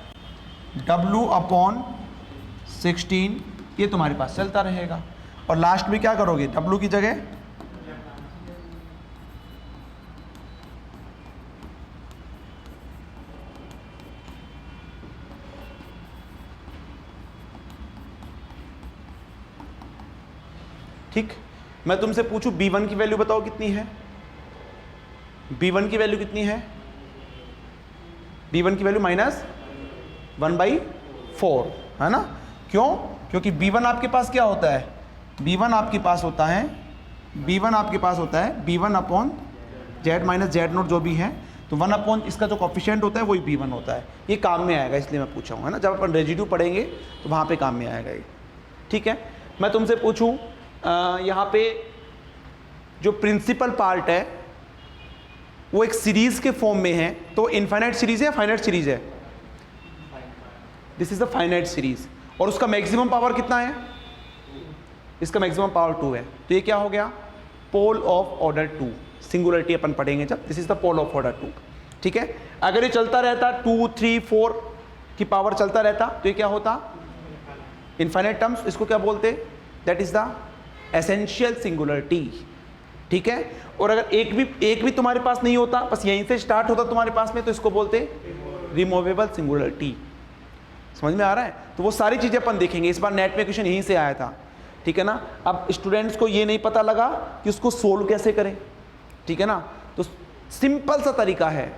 W/16 ये तुम्हारे पास चलता रहेगा। और लास्ट में क्या करोगे, W की जगह ठीक। मैं तुमसे पूछूं B1 की वैल्यू बताओ कितनी है, B1 की वैल्यू कितनी है, B1 की वैल्यू -1/4 है ना। क्यों, क्योंकि B1 आपके पास क्या होता है, B1 आपके पास होता है B1 - Z0 जो भी है, तो 1 इसका जो कोफिशिएंट होता है वही B1 होता है। ये काम में आएगा, इसलिए मैं पूछा हूँ, है ना। जब अपन रेजिड्यू पढ़ेंगे तो वहाँ पे काम में आएगा ये, ठीक है। मैं तुमसे पूछूं यहाँ पे जो प्रिंसिपल पार्ट है वो एक सीरीज के फॉर्म में है, तो इनफाइनाइट सीरीज है या फाइनाइट सीरीज है, this is the finite series, और उसका मैक्सिमम पावर कितना है, इसका मैक्सिमम पावर 2 है। तो ये क्या हो गया, पोल ऑफ ऑर्डर 2, सिंगुलरिटी अपन पढ़ेंगे जब, this is the pole of order 2, ठीक है। अगर ये चलता रहता 2, 3, 4 की पावर चलता रहता तो ये क्या होता, इनफाइनाइट टर्म्स, इसको क्या बोलते, that is the essential singularity, ठीक है। और अगर एक भी तुम्हारे पास नहीं होता, बस यहीं से स्टार्ट होता तुम्हारे पास में, तो इसको बोलते रिमूवेबल सिंगुलरिटी। समझ में आ रहा है। तो वो सारी चीजें अपन देखेंगे, इस बार नेट में क्वेश्चन यहीं से आया था, ठीक है ना। अब स्टूडेंट्स को ये नहीं पता लगा कि उसको सोल्व कैसे करें, ठीक है ना। तो सिंपल सा तरीका है,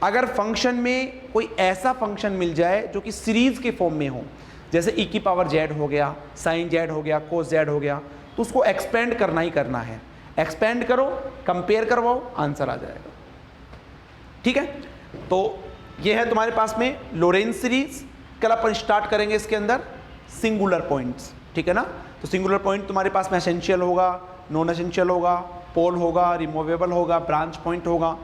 अगर फंक्शन में कोई ऐसा फंक्शन मिल जाए जो कि सीरीज के फॉर्म में हो, जैसे e⁻z हो गया, sin z हो गया, cos z हो गया, तो उसको एक्सपेंड करना ही करना है। एक्सपेंड करो, कंपेयर करवाओ, आंसर आ जाएगा, ठीक है। तो ये है तुम्हारे पास में लोरेंज सीरीज। कल अपन स्टार्ट करेंगे इसके अंदर सिंगुलर पॉइंट्स, ठीक है ना। तो सिंगुलर पॉइंट तुम्हारे पास में एसेंशियल होगा, नॉन एसेंशियल होगा, पोल होगा, रिमूवेबल होगा, ब्रांच पॉइंट होगा,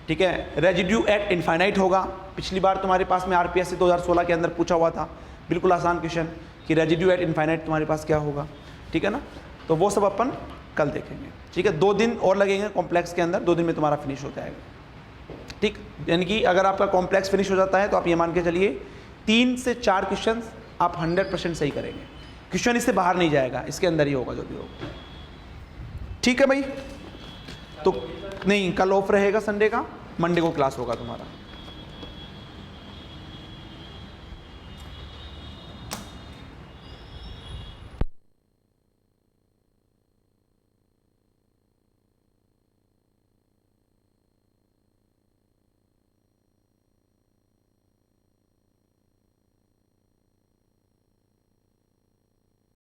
ठीक है। रेजिड्यू एट इनफाइनाइट होगा। पिछली बार तुम्हारे पास में RPSC 2016 के अंदर पूछा हुआ था, बिल्कुल आसान क्वेश्चन, कि रेजिड्यू एट इनफाइनाइट तुम्हारे पास क्या होगा, ठीक है ना। तो वो सब अपन कल देखेंगे, ठीक है। 2 दिन और लगेंगे कॉम्प्लेक्स के अंदर, 2 दिन में तुम्हारा फिनिश हो जाएगा, ठीक। यानी कि अगर आपका कॉम्प्लेक्स फिनिश हो जाता है तो आप ये मान के चलिए 3 से 4 क्वेश्चन आप 100% सही करेंगे। क्वेश्चन इससे बाहर नहीं जाएगा, इसके अंदर ही होगा जो भी होगा, ठीक है भाई। तो नहीं, कल ऑफ रहेगा संडे का, मंडे को क्लास होगा तुम्हारा।